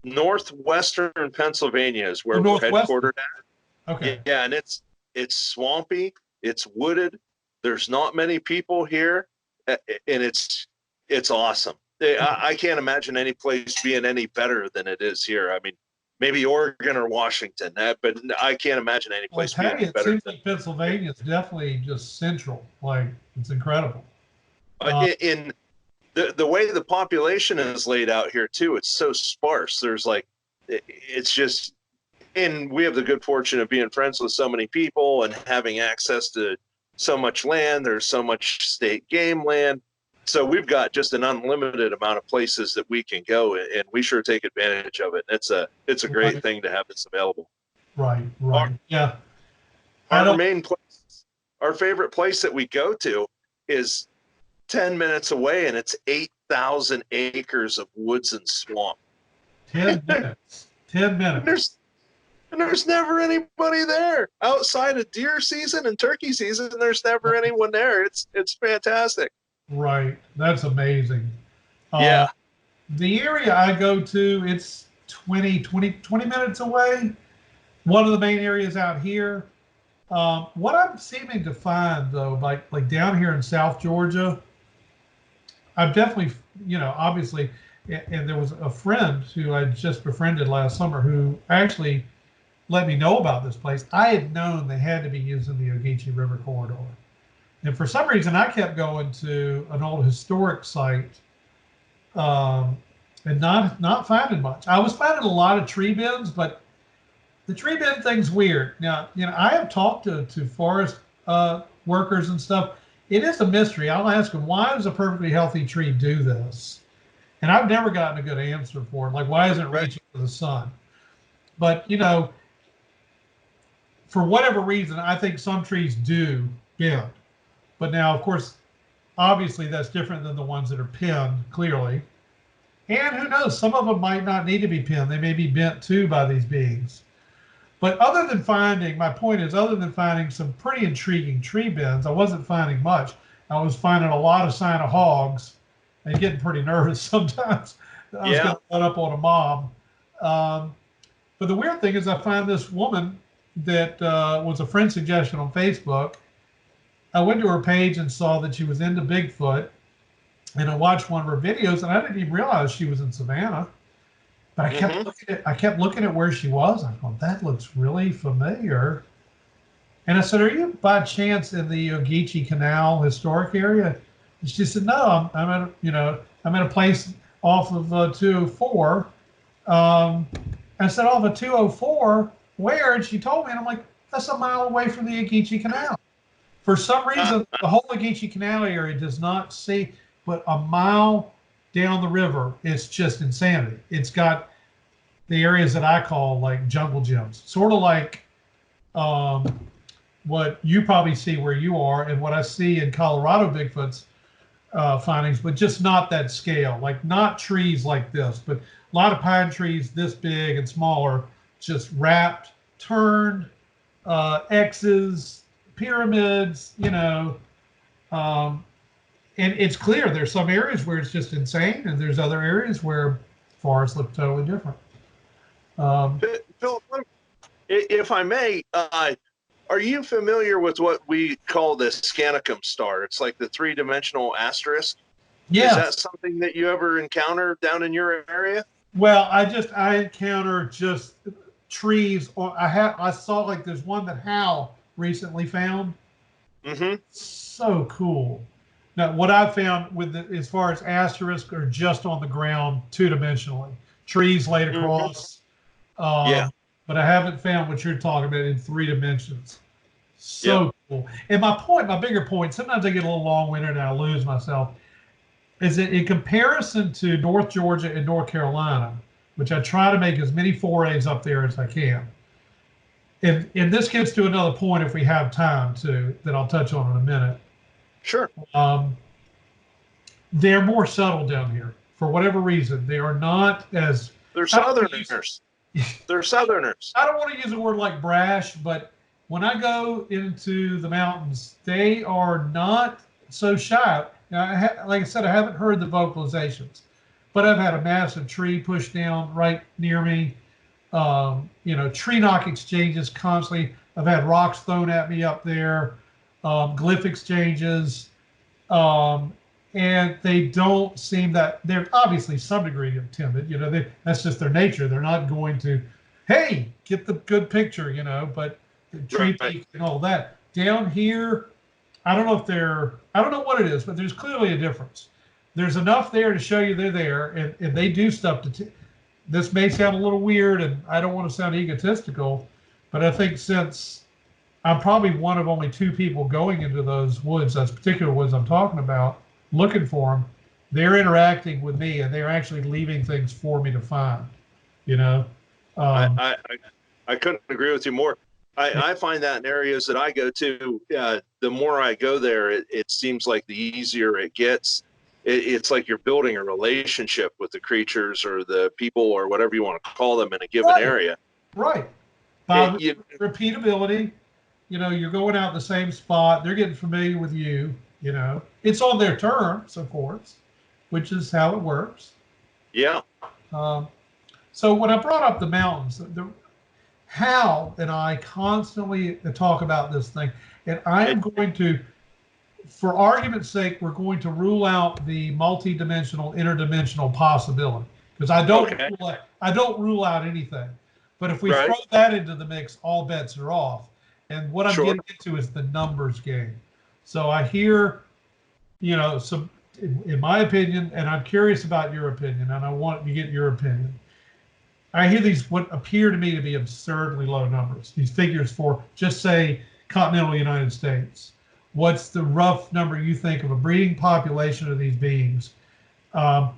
Northwestern Pennsylvania is where we're headquartered at. Okay. Yeah, and it's swampy, it's wooded. There's not many people here, and it's awesome. I can't imagine any place being any better than it is here. I mean, maybe Oregon or Washington, but I can't imagine any place being any better. It seems like Pennsylvania is definitely just central. Like, it's incredible. In the way the population is laid out here too, it's so sparse. There's it's just, and we have the good fortune of being friends with so many people and having access to so much land. There's so much state game land. So we've got just an unlimited amount of places that we can go, and we sure take advantage of it. It's a great thing to have this available. Right. Yeah. Our favorite place that we go to is 10 minutes away, and it's 8,000 acres of woods and swamp. 10 minutes. 10 minutes. There's never anybody there outside of deer season and turkey season. There's never anyone there. It's fantastic. Right. That's amazing. Yeah. The area I go to, it's 20 minutes away. One of the main areas out here. What I'm seeming to find though, like down here in South Georgia, I've definitely, obviously, and there was a friend who I just befriended last summer who actually let me know about this place. I had known they had to be using the Ogeechee River corridor. And for some reason, I kept going to an old historic site and not finding much. I was finding a lot of tree bends, but the tree bend thing's weird. Now, I have talked to forest workers and stuff. It is a mystery. I'll ask them, why does a perfectly healthy tree do this? And I've never gotten a good answer for it. Like, why isn't it reaching for the sun? But, for whatever reason, I think some trees do bend. But now, of course, obviously that's different than the ones that are pinned, clearly. And who knows, some of them might not need to be pinned. They may be bent too by these beings. But my point is, other than finding some pretty intriguing tree bends, I wasn't finding much. I was finding a lot of sign of hogs and getting pretty nervous sometimes. I was going to run up on a mob. But the weird thing is I found this woman that was a friend suggestion on Facebook. I went to her page and saw that she was into Bigfoot. And I watched one of her videos, and I didn't even realize she was in Savannah. But I kept looking at where she was. I thought, that looks really familiar. And I said, are you by chance in the Ogeechee Canal historic area? And she said, no, I'm at a place off of 204. I said, off of 204, where? And she told me, and I'm like, that's a mile away from the Ogeechee Canal. For some reason, the whole Ogeechee Canal area does not see, but a mile down the river, it's just insanity. It's got the areas that I call like jungle gyms, sort of like what you probably see where you are and what I see in Colorado Bigfoot's findings, but just not that scale, like not trees like this, but a lot of pine trees this big and smaller, just wrapped, turned, X's, pyramids, and it's clear there's some areas where it's just insane, and there's other areas where forests look totally different. Philip, if I may, are you familiar with what we call the Scanicum star? It's like the three-dimensional asterisk. Yes. Is that something that you ever encounter down in your area? Well, I encounter just trees. Or I saw like there's one that Hal recently found. Mm-hmm. So cool. Now, what I've found as far as asterisk are just on the ground, two-dimensionally, trees laid across. But I haven't found what you're talking about in 3 dimensions. So cool. And my bigger point, sometimes I get a little long-winded and I lose myself, is that in comparison to North Georgia and North Carolina, which I try to make as many forays up there as I can. And this gets to another point if we have time to, that I'll touch on in a minute. Sure. They're more subtle down here for whatever reason. They are not as. They're Southerners. They're Southerners. I don't want to use a word like brash, but when I go into the mountains, they are not so shy. Now, like I said, I haven't heard the vocalizations, but I've had a massive tree pushed down right near me. Tree knock exchanges constantly. I've had rocks thrown at me up there. Glyph exchanges, and they don't seem that they're obviously some degree of timid. That's just their nature. They're not going to, hey, get the good picture, but the tree peak and all that. Down here, I don't know what it is, but there's clearly a difference. There's enough there to show you they're there, and they do stuff this may sound a little weird, and I don't want to sound egotistical, but I think since I'm probably one of only 2 people going into those woods, those particular woods I'm talking about, looking for them, they're interacting with me and they're actually leaving things for me to find, I couldn't agree with you more. I find that in areas that I go to, the more I go there, it seems like the easier it gets. It's like you're building a relationship with the creatures or the people or whatever you want to call them in a given area. Right. Repeatability. You're going out the same spot. They're getting familiar with you. It's on their terms, of course, which is how it works. Yeah. So when I brought up the mountains, Hal and I constantly talk about this thing, and I am going to, for argument's sake, we're going to rule out the multi-dimensional, interdimensional possibility, because I don't rule out anything. But if we throw that into the mix, all bets are off. And what I'm getting into is the numbers game. So I hear, some, in my opinion, and I'm curious about your opinion, and I want to get your opinion. I hear these what appear to me to be absurdly low numbers. These figures for just say continental United States. What's the rough number you think of a breeding population of these beings? At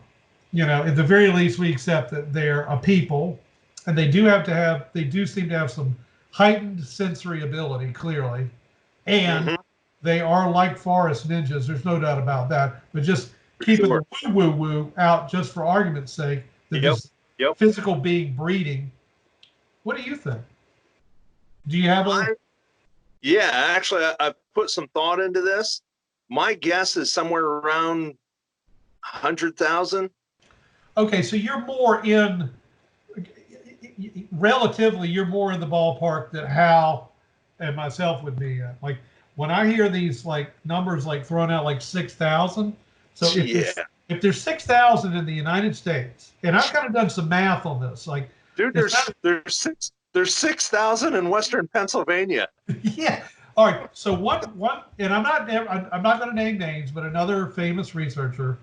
the very least, we accept that they're a people, and they do seem to have some heightened sensory ability, clearly, and they are like forest ninjas. There's no doubt about that. But just keeping the woo out, just for argument's sake, that this physical being breeding. What do you think? Do you have a? Yeah, actually, I put some thought into this. My guess is somewhere around 100,000. Okay, so you're more in, relatively, you're more in the ballpark that Hal and myself would be at. Like when I hear these like numbers like thrown out like 6,000. So if there's 6,000 in the United States, and I've kind of done some math on this, like dude, there's 6,000 in Western Pennsylvania. Yeah. All right. So one, and I'm not going to name names, but another famous researcher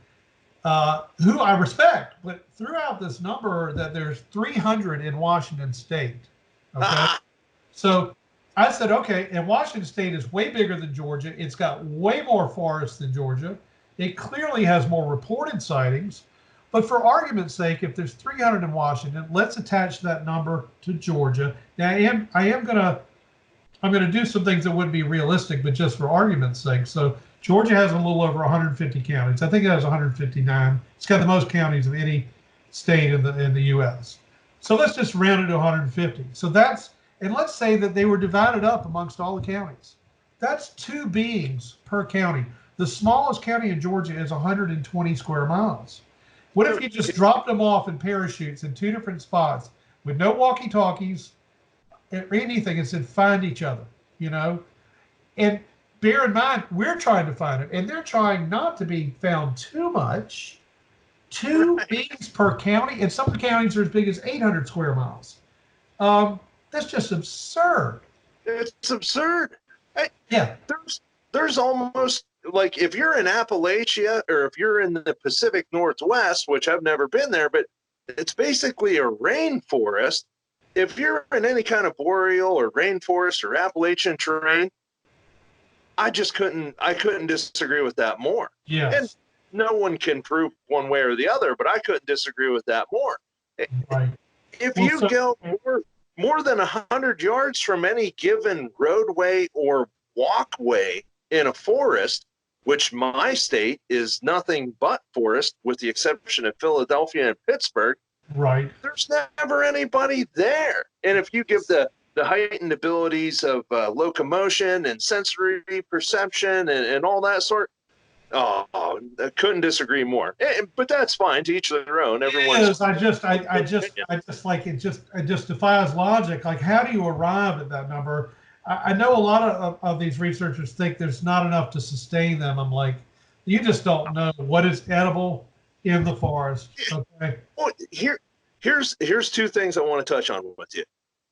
who I respect, but threw out this number that there's 300 in Washington State. Okay. So I said, okay, and Washington State is way bigger than Georgia. It's got way more forests than Georgia. It clearly has more reported sightings. But for argument's sake, if there's 300 in Washington, let's attach that number to Georgia. Now, I'm going to do some things that wouldn't be realistic, but just for argument's sake. So Georgia has a little over 150 counties. I think it has 159. It's got the most counties of any state in the U.S. So let's just round it to 150. So and let's say that they were divided up amongst all the counties. That's 2 beings per county. The smallest county in Georgia is 120 square miles. What if you just dropped them off in parachutes in 2 different spots with no walkie-talkies or anything and said, find each other, And bear in mind, we're trying to find it, and they're trying not to be found too much. 2 beings per county, and some of the counties are as big as 800 square miles. That's just absurd. It's absurd. Yeah. There's almost, like, if you're in Appalachia or if you're in the Pacific Northwest, which I've never been there, but it's basically a rainforest. If you're in any kind of boreal or rainforest or Appalachian terrain, I couldn't disagree with that more. Yes. And no one can prove one way or the other, but I couldn't disagree with that more. Right. If you go more than 100 yards from any given roadway or walkway in a forest, which my state is nothing but forest, with the exception of Philadelphia and Pittsburgh, right, there's never anybody there. And if you give the heightened abilities of locomotion and sensory perception and all that sort, I couldn't disagree more. But that's fine, to each their own. Everyone's. I just like it. It just defies logic. Like, how do you arrive at that number? I know a lot of these researchers think there's not enough to sustain them. I'm like, you just don't know what is edible in the forest. Okay. Well, here's 2 things I want to touch on with you.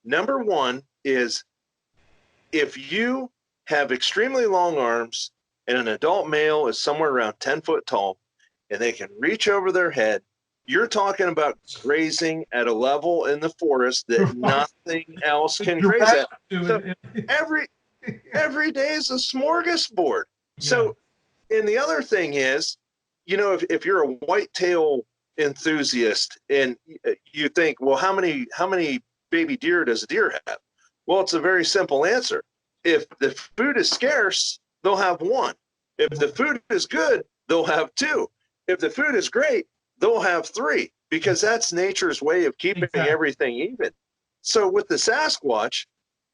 Number 1 is, if you have extremely long arms and an adult male is somewhere around 10 foot tall and they can reach over their head, you're talking about grazing at a level in the forest that nothing else can graze at. So every day is a smorgasbord. Yeah. So, and the other thing is, if you're a whitetail enthusiast and you think, well, how many baby deer does a deer have? Well, it's a very simple answer. If the food is scarce, they'll have 1. If the food is good, they'll have 2. If the food is great, they'll have 3, because that's nature's way of keeping everything even. So with the Sasquatch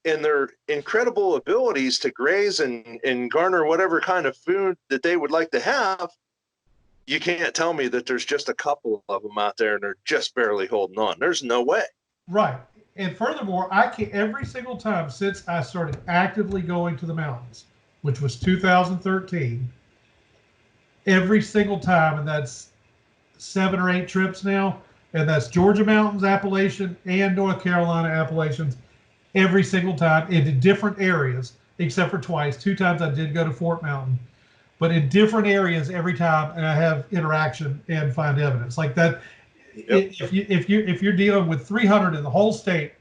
and their incredible abilities to graze and garner whatever kind of food that they would like to have, you can't tell me that there's just a couple of them out there and they're just barely holding on. There's no way. Right. And furthermore, I can every single time since I started actively going to the mountains, which was 2013, every single time, and that's 7 or 8 trips now, and that's Georgia mountains, Appalachian, and North Carolina Appalachians, every single time into different areas, except for twice. 2 times I did go to Fort Mountain, but in different areas every time, and I have interaction and find evidence like that. Yep. If you're dealing with 300 in the whole state,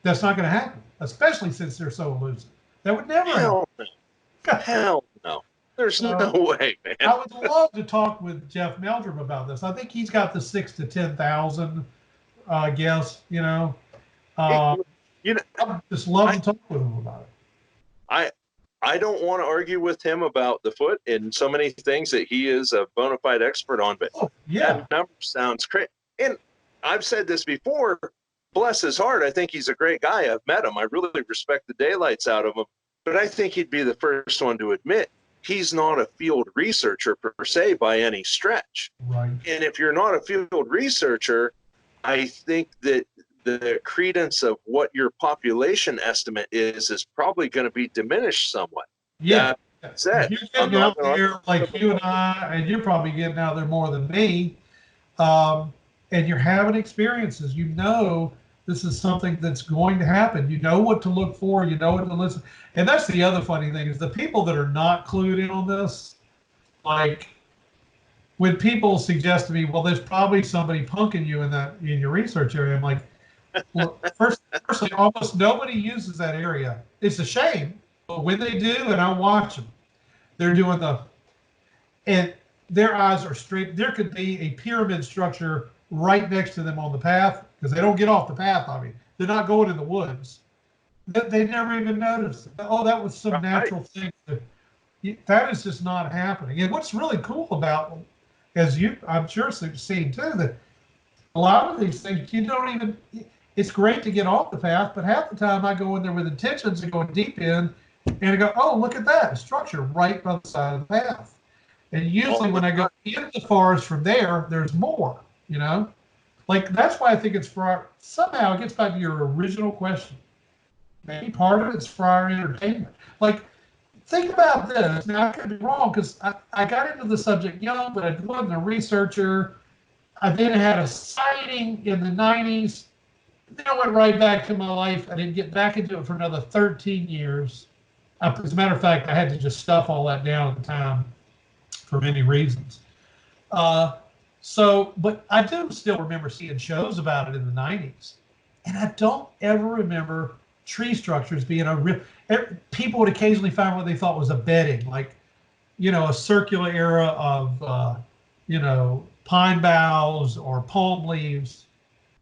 that's not going to happen, especially since they're so elusive. That would never happen. No. Hell no. There's no way, man. I would love to talk with Jeff Meldrum about this. I think he's got the 6,000 to 10,000 guess. I just love to talk with him about it. I don't want to argue with him about the foot and so many things that he is a bona fide expert on, but that number sounds great. And I've said this before, bless his heart, I think he's a great guy. I've met him. I really respect the daylights out of him, but I think he'd be the first one to admit he's not a field researcher per se by any stretch. Right. And if you're not a field researcher, I think that the credence of what your population estimate is probably going to be diminished somewhat. Yeah. That said, you're getting out there like you and I, and you're probably getting out there more than me, and you're having experiences. This is something that's going to happen. You know what to look for. You know what to listen. And that's the other funny thing is the people that are not clued in on this, like when people suggest to me, well, there's probably somebody punking you in your research area. I'm like, well, firstly, almost nobody uses that area. It's a shame, but when they do, and I watch them, they're doing and their eyes are straight. There could be a pyramid structure right next to them on the path because they don't get off the path. I mean, they're not going in the woods. They never even noticed. Oh, that was some natural thing. That is just not happening. And what's really cool about, as I'm sure you've seen too, that a lot of these things you don't even. It's great to get off the path, but half the time I go in there with intentions of going deep in, and I go, oh, look at that, a structure right by the side of the path. And usually when I go into the forest from there, there's more. Like that's why I think somehow it gets back to your original question. Maybe part of it's for our entertainment. Like, think about this. Now I could be wrong because I got into the subject young, but I wasn't a researcher. I then had a sighting in the 90s. Then I went right back to my life. I didn't get back into it for another 13 years. As a matter of fact, I had to just stuff all that down at the time for many reasons. But I do still remember seeing shows about it in the 90s. And I don't ever remember tree structures being people would occasionally find what they thought was a bedding, like, a circular area of, pine boughs or palm leaves.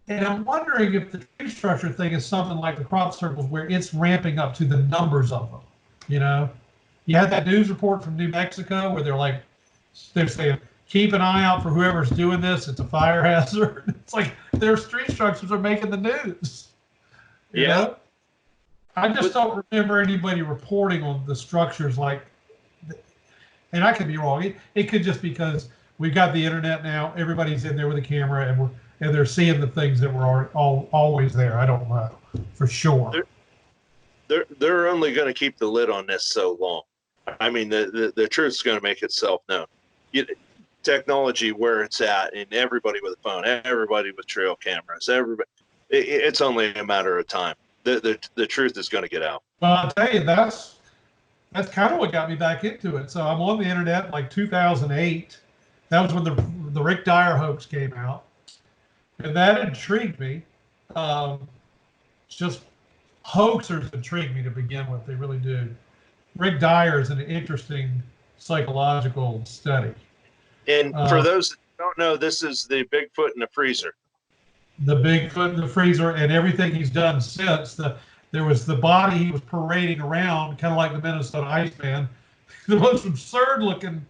And I'm wondering if the tree structure thing is something like the crop circles where it's ramping up to the numbers of them. You had that news report from New Mexico where they're saying, keep an eye out for whoever's doing this. It's a fire hazard. It's like their tree structures are making the news. You know? I just don't remember anybody reporting on the structures and I could be wrong. It could just because we've got the internet now. Everybody's in there with a camera and they're seeing the things that were always there. I don't know for sure. They're only going to keep the lid on this so long. I mean, the truth's going to make itself known. Technology where it's at, and everybody with a phone, everybody with trail cameras, it's only a matter of time. The truth is going to get out. Well, I'll tell you, that's kind of what got me back into it. So I'm on the internet like 2008. That was when the Rick Dyer hoax came out. And that intrigued me. Just hoaxers intrigue me to begin with. They really do. Rick Dyer is an interesting psychological study. And for those that don't know, this is the Bigfoot in the freezer. The Bigfoot in the freezer and everything he's done since. There was the body he was parading around, kind of like the Minnesota Iceman. The most absurd looking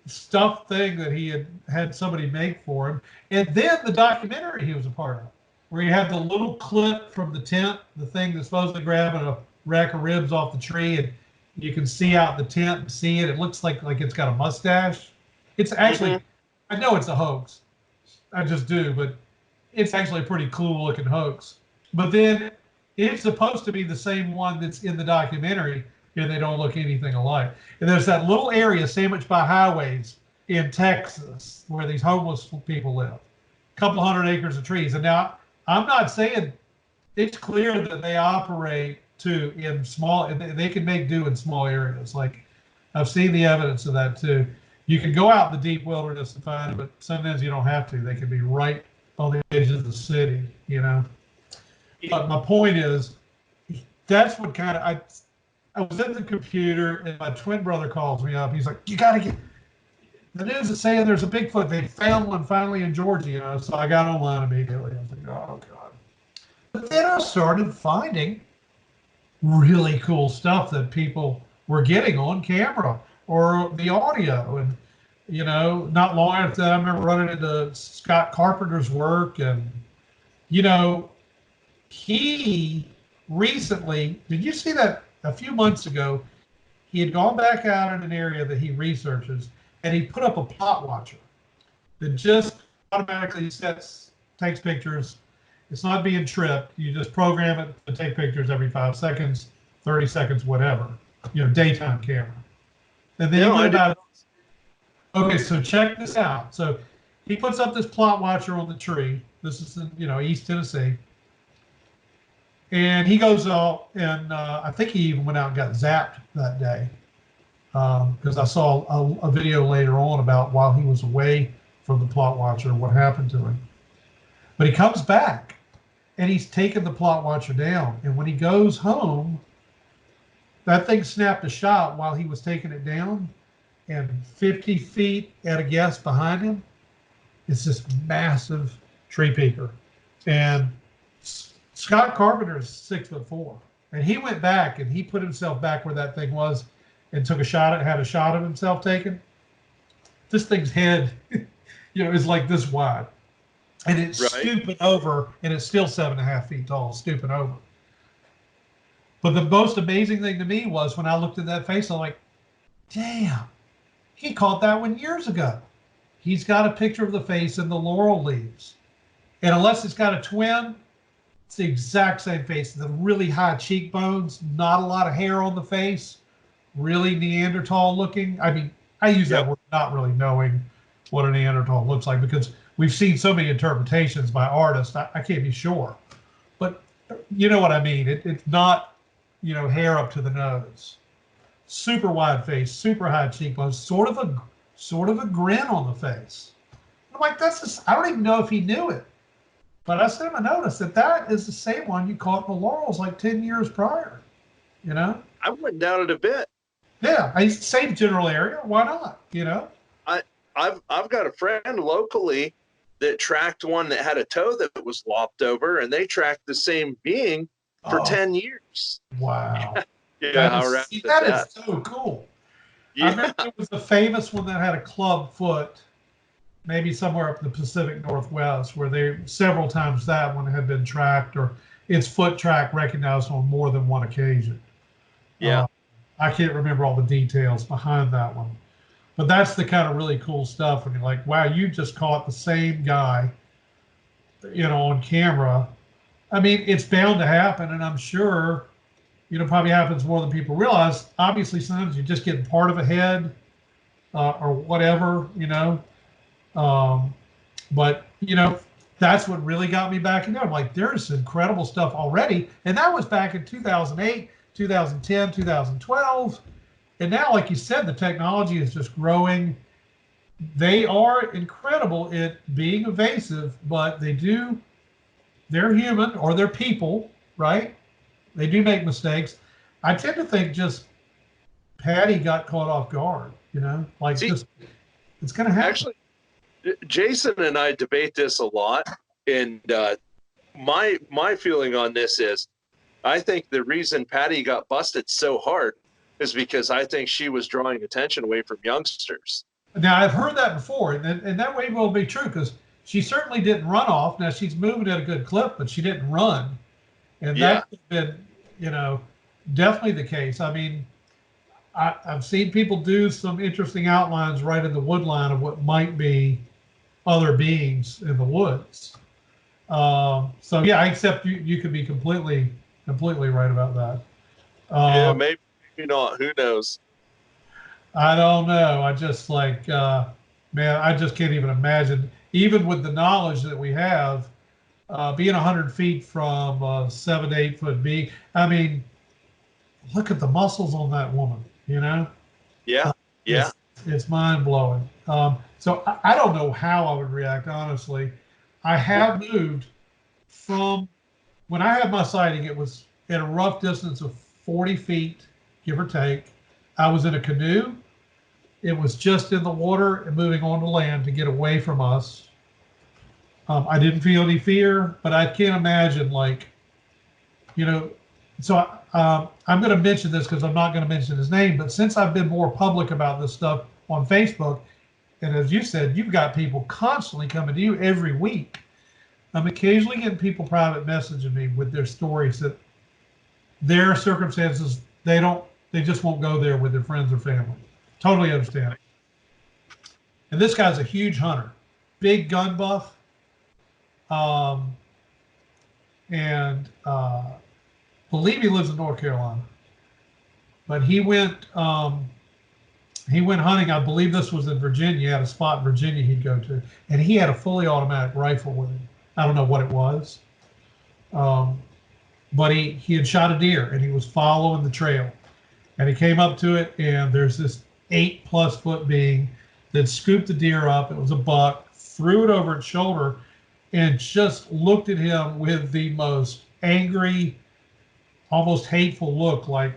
stuffed thing that he had somebody make for him. And then the documentary he was a part of, where he had the little clip from the tent, the thing that's supposed to grab a rack of ribs off the tree, and you can see out the tent and see it. It looks like it's got a mustache. It's actually I know it's a hoax. I just do, but it's actually a pretty cool looking hoax. But then it's supposed to be the same one that's in the documentary, and they don't look anything alike. And there's that little area sandwiched by highways in Texas where these homeless people live. A couple hundred acres of trees. And now I'm not saying, it's clear that they operate too in small, they can make do in small areas. Like I've seen the evidence of that too. You can go out in the deep wilderness to find it, but sometimes you don't have to. They can be right on the edge of the city, you know. But my point is, that's what kind of, I was at the computer and my twin brother calls me up. He's like, you got to get, the news is saying there's a Bigfoot. They found one finally in Georgia, you know. So I got online immediately. I was like, oh God. But then I started finding really cool stuff that people were getting on camera or the audio. And, you know, not long after that, I remember running into Scott Carpenter's work. And, you know, he recently, did you see that a few months ago? He had gone back out in an area that he researches, and he put up a plot watcher that just automatically takes pictures. It's not being tripped. You just program it to take pictures every 5 seconds, 30 seconds, whatever, you know, daytime camera. And then okay, so check this out. So he puts up this plot watcher on the tree. This is in, you know, East Tennessee. And he goes out and I think he even went out and got zapped that day. Because I saw a video later on about while he was away from the plot watcher, what happened to him. But he comes back and he's taken the plot watcher down. And when he goes home, that thing snapped a shot while he was taking it down. And 50 feet at a guess behind him is this massive tree peaker. And Scott Carpenter is 6'4", and he went back and he put himself back where that thing was and took a shot. Had a shot of himself taken. This thing's head, you know, is like this wide, and it's stooping over, and it's still 7.5 feet tall, stooping over. But the most amazing thing to me was when I looked at that face, I'm like, damn, he caught that one years ago. He's got a picture of the face in the laurel leaves, and unless it's got a twin, it's the exact same face. The really high cheekbones, not a lot of hair on the face, really Neanderthal looking. I mean, I use that word not really knowing what a Neanderthal looks like because we've seen so many interpretations by artists. I can't be sure. But you know what I mean. It's not, you know, hair up to the nose. Super wide face, super high cheekbones, sort of a grin on the face. I'm like, I don't even know if he knew it. But I sent him a notice that is the same one you caught in the laurels like 10 years prior, you know? I wouldn't doubt it a bit. Yeah, same general area. Why not, you know? I've got a friend locally that tracked one that had a toe that was lopped over, and they tracked the same being for 10 years. Wow. Yeah, that is so cool. Yeah. I remember it was the famous one that had a club foot, maybe somewhere up in the Pacific Northwest, where several times that one had been tracked or its foot track recognized on more than one occasion. Yeah. I can't remember all the details behind that one. But that's the kind of really cool stuff when you're like, wow, you just caught the same guy, you know, on camera. I mean, it's bound to happen, and I'm sure, you know, probably happens more than people realize. Obviously, sometimes you're just getting part of a head or whatever, you know. But, you know, that's what really got me back in there. I'm like, there's incredible stuff already. And that was back in 2008, 2010, 2012. And now, like you said, the technology is just growing. They are incredible at being evasive, but they're human or they're people, right? They do make mistakes. I tend to think just Patty got caught off guard, you know, like it's going to happen. Actually, Jason and I debate this a lot, and my feeling on this is, I think the reason Patty got busted so hard is because I think she was drawing attention away from youngsters. Now I've heard that before, and that way will be true because she certainly didn't run off. Now she's moving at a good clip, but she didn't run, and that's been, you know, definitely the case. I mean, I've seen people do some interesting outlines right in the wood line of what might be other beings in the woods. So yeah, I accept you could be completely right about that. Yeah, Um, maybe not. Who knows? I don't know. I just like, man, I just can't even imagine, even with the knowledge that we have, being 100 feet from a 7 to 8 foot being. I mean, look at the muscles on that woman, you know? Yeah, yeah. It's, it's mind blowing. So I don't know how I would react, honestly. I have moved from when I had my sighting, it was at a rough distance of 40 feet, give or take. I was in a canoe. It was just in the water and moving on to land to get away from us. I didn't feel any fear, but I can't imagine, like, you know. So I'm going to mention this because I'm not going to mention his name. But since I've been more public about this stuff on Facebook, and as you said, you've got people constantly coming to you every week. I'm occasionally getting people private messaging me with their stories that their circumstances, they just won't go there with their friends or family. Totally understand. And this guy's a huge hunter, big gun buff, um, and believe he lives in North Carolina. But he went hunting. I believe this was in Virginia. He had a spot in Virginia he'd go to, and he had a fully automatic rifle with him. I don't know what it was, um, but he had shot a deer and he was following the trail, and he came up to it, and there's this 8+ foot being that scooped the deer up. It was a buck, threw it over its shoulder, and just looked at him with the most angry, almost hateful look. Like,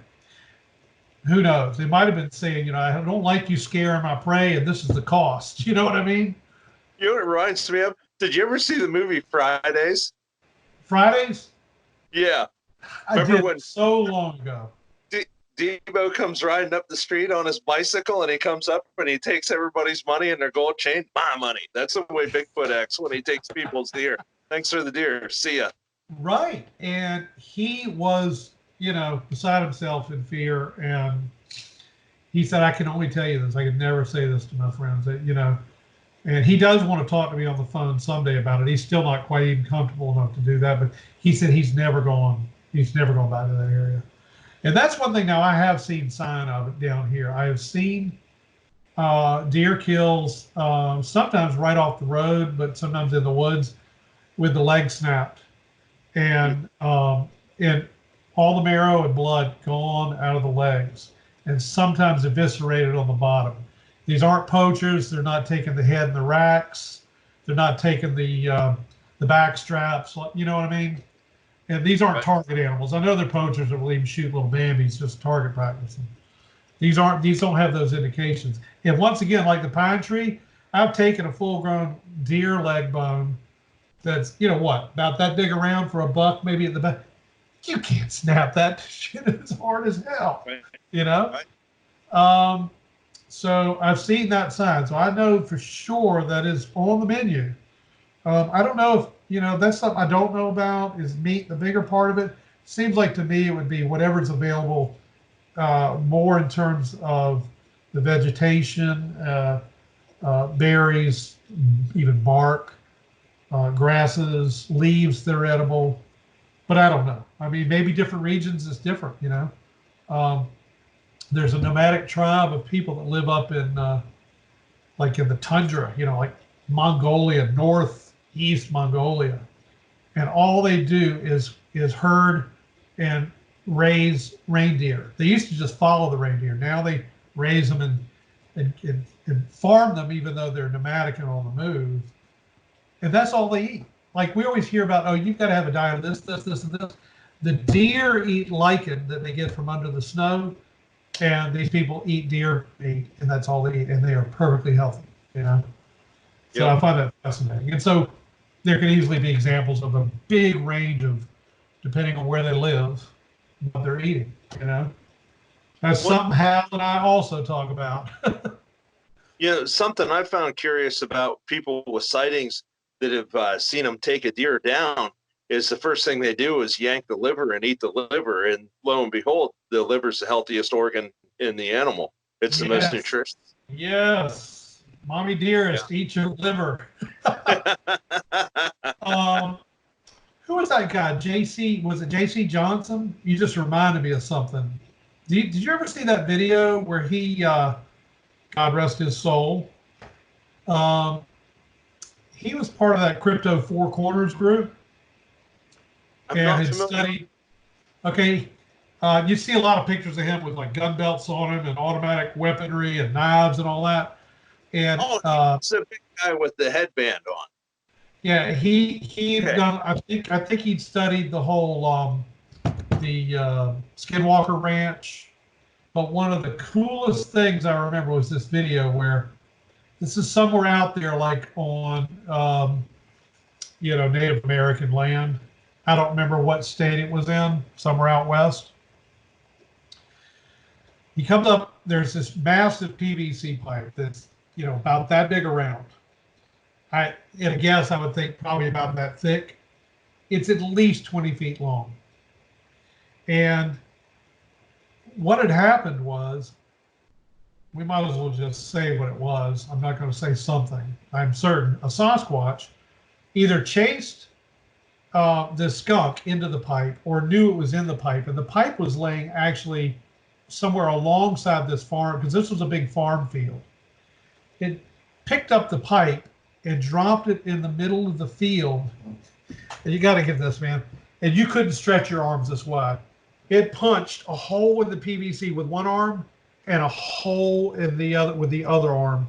who knows? They might have been saying, I don't like you scaring my prey, and this is the cost. You know what I mean? You know what it reminds me of? Did you ever see the movie Fridays? Fridays, Yeah. I Remember did when so long ago. Debo comes riding up the street on his bicycle and he comes up and he takes everybody's money and their gold chain? My money. That's the way Bigfoot acts when he takes people's deer. Thanks for the deer. See ya. Right. And he was, beside himself in fear. And he said, I can only tell you this. I could never say this to my friends, and he does want to talk to me on the phone someday about it. He's still not quite even comfortable enough to do that, but he said he's never gone back to that area. And that's one thing. Now, I have seen sign of it down here. I have seen deer kills, sometimes right off the road, but sometimes in the woods with the leg snapped, and all the marrow and blood gone out of the legs, and sometimes eviscerated on the bottom. These aren't poachers. They're not taking the head and the racks. They're not taking the back straps. You know what I mean? And these aren't target animals. I know they're poachers that will even shoot little bambies just target practicing. These don't have those indications. And once again, like the pine tree, I've taken a full-grown deer leg bone that's, about that big around for a buck, maybe at the back. You can't snap that shit as hard as hell, you know? Um, so I've seen that sign. So I know for sure that is on the menu. I don't know if, that's something I don't know about. Is meat the bigger part of it? Seems like to me it would be whatever's available, more in terms of the vegetation, berries, even bark, grasses, leaves that are edible. But I don't know. I mean, maybe different regions is different, Um, there's a nomadic tribe of people that live up in, like in the tundra, like Mongolia, northeast Mongolia, and all they do is herd and raise reindeer. They used to just follow the reindeer. Now they raise them and farm them, even though they're nomadic and on the move. And that's all they eat. Like we always hear about, oh, you've got to have a diet of this, and this. The deer eat lichen that they get from under the snow, and these people eat deer meat, and that's all they eat, and they are perfectly healthy, So I find that fascinating. And so there can easily be examples of a big range of, depending on where they live, what they're eating, That's something Hal and I also talk about. Something I found curious about people with sightings that have seen them take a deer down is the first thing they do is yank the liver and eat the liver. And lo and behold, the liver's the healthiest organ in the animal. It's the most nutritious. Yes. Mommy dearest, eat your liver. Who was that guy? Was it JC Johnson? You just reminded me of something. Did you ever see that video where he, God rest his soul, um, he was part of that Crypto Four Corners group I'm and not had familiar. studied. Okay, you see a lot of pictures of him with like gun belts on him and automatic weaponry and knives and all that. And Oh, he's the big guy with the headband on. yeah, he had Okay. done. I think he'd studied the whole the Skinwalker Ranch. But one of the coolest things I remember was this video where this is somewhere out there, like on Native American land. I don't remember what state it was in. Somewhere out west. He comes up. There's this massive PVC pipe that's about that big around. At a guess, I would think probably about that thick. It's at least 20 feet long. And what had happened was, we might as well just say what it was. I'm not going to say something. I'm certain a Sasquatch either chased this skunk into the pipe or knew it was in the pipe. And the pipe was laying actually somewhere alongside this farm, because this was a big farm field. It picked up the pipe and dropped it in the middle of the field. And you got to get this, man. And you couldn't stretch your arms this wide. It punched a hole in the PVC with one arm and a hole in the other with the other arm,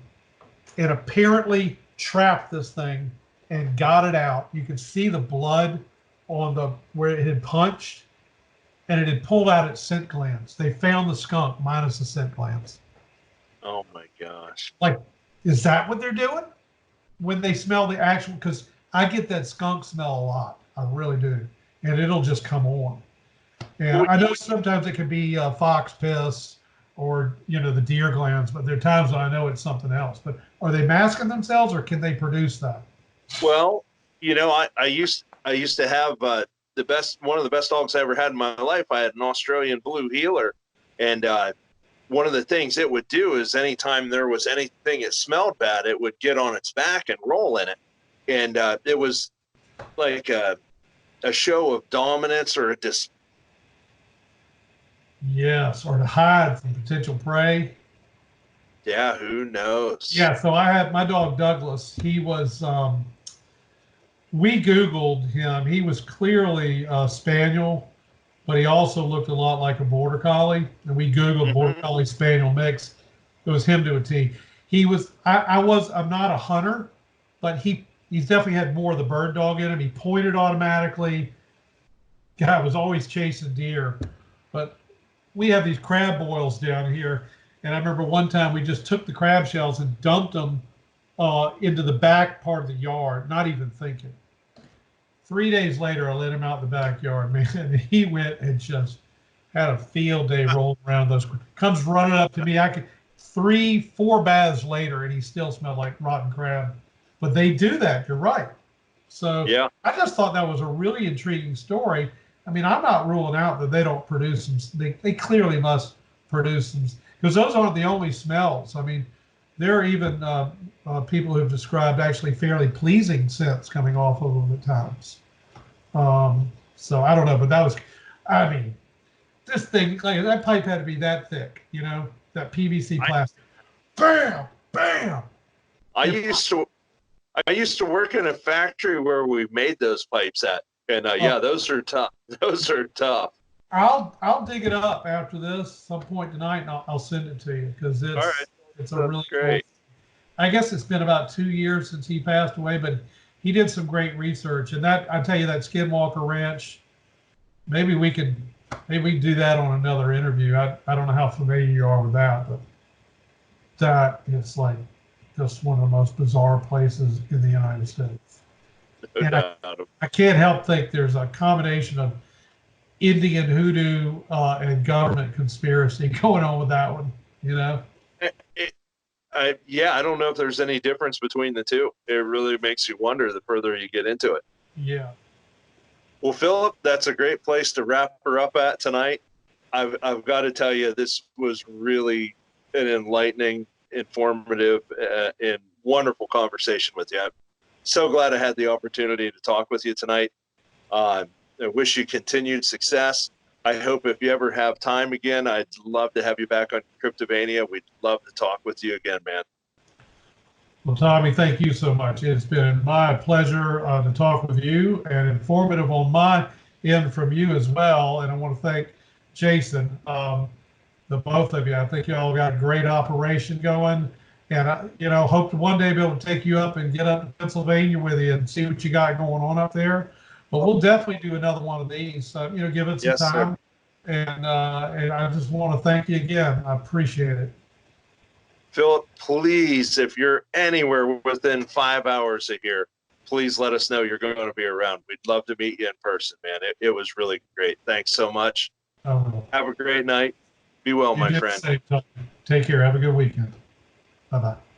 and apparently trapped this thing and got it out. You could see the blood on where it had punched, and it had pulled out its scent glands. They found the skunk minus the scent glands. Oh my gosh! Like, is that what they're doing when they smell the actual? Because I get that skunk smell a lot. I really do, and it'll just come on. And I know sometimes it could be fox piss or the deer glands, but there are times when I know it's something else. But are they masking themselves, or can they produce that? Well, I used to have one of the best dogs I ever had in my life. I had an Australian Blue Heeler, and one of the things it would do is anytime there was anything it smelled bad, it would get on its back and roll in it, and it was like a show of dominance or a Yes, or to hide from potential prey. Yeah, who knows? Yeah, so I had my dog Douglas. He was, we Googled him. He was clearly a spaniel, but he also looked a lot like a border collie. And we Googled border collie spaniel mix. It was him to a T. I'm not a hunter, but he's definitely had more of the bird dog in him. He pointed automatically. Guy was always chasing deer. But we have these crab boils down here. And I remember one time we just took the crab shells and dumped them into the back part of the yard, not even thinking. 3 days later, I let him out in the backyard, man, and he went and just had a field day rolling around those. Comes running up to me. 3-4 baths later, and he still smelled like rotten crab. But they do that. You're right. So Yeah. I just thought that was a really intriguing story. I mean, I'm not ruling out that they don't produce them. They clearly must produce them, because those aren't the only smells. I mean, there are even people who've described actually fairly pleasing scents coming off of them at times. So I don't know, but I mean, this thing, like that pipe had to be that thick, that PVC plastic. Bam, bam. I used to work in a factory where we made those pipes at, and yeah, those are tough. Those are tough. I'll dig it up after this some point tonight, and I'll send it to you, because it's a really great. Cool. I guess it's been about 2 years since he passed away, but he did some great research. And I tell you, that Skinwalker Ranch, maybe we could do that on another interview. I don't know how familiar you are with that, but that is like just one of the most bizarre places in the United States. And I can't help think there's a combination of Indian hoodoo and government conspiracy going on with that one, I don't know if there's any difference between the two. It really makes you wonder the further you get into it. Yeah. Well, Philip, that's a great place to wrap her up at tonight. I've got to tell you, this was really an enlightening, informative, and wonderful conversation with you. I'm so glad I had the opportunity to talk with you tonight. I wish you continued success. I hope if you ever have time again, I'd love to have you back on Cryptovania. We'd love to talk with you again, man. Well, Tommy, thank you so much. It's been my pleasure to talk with you, and informative on my end from you as well. And I want to thank Jason, the both of you. I think you all got a great operation going, and I, hope to one day be able to take you up and get up to Pennsylvania with you and see what you got going on up there. But we'll definitely do another one of these. Give it some Yes, time. sir. And I just want to thank you again. I appreciate it. Philip, please, if you're anywhere within 5 hours of here, please let us know you're going to be around. We'd love to meet you in person, man. It was really great. Thanks so much. Have a great night. Be well, my friend. Take care. Have a good weekend. Bye-bye.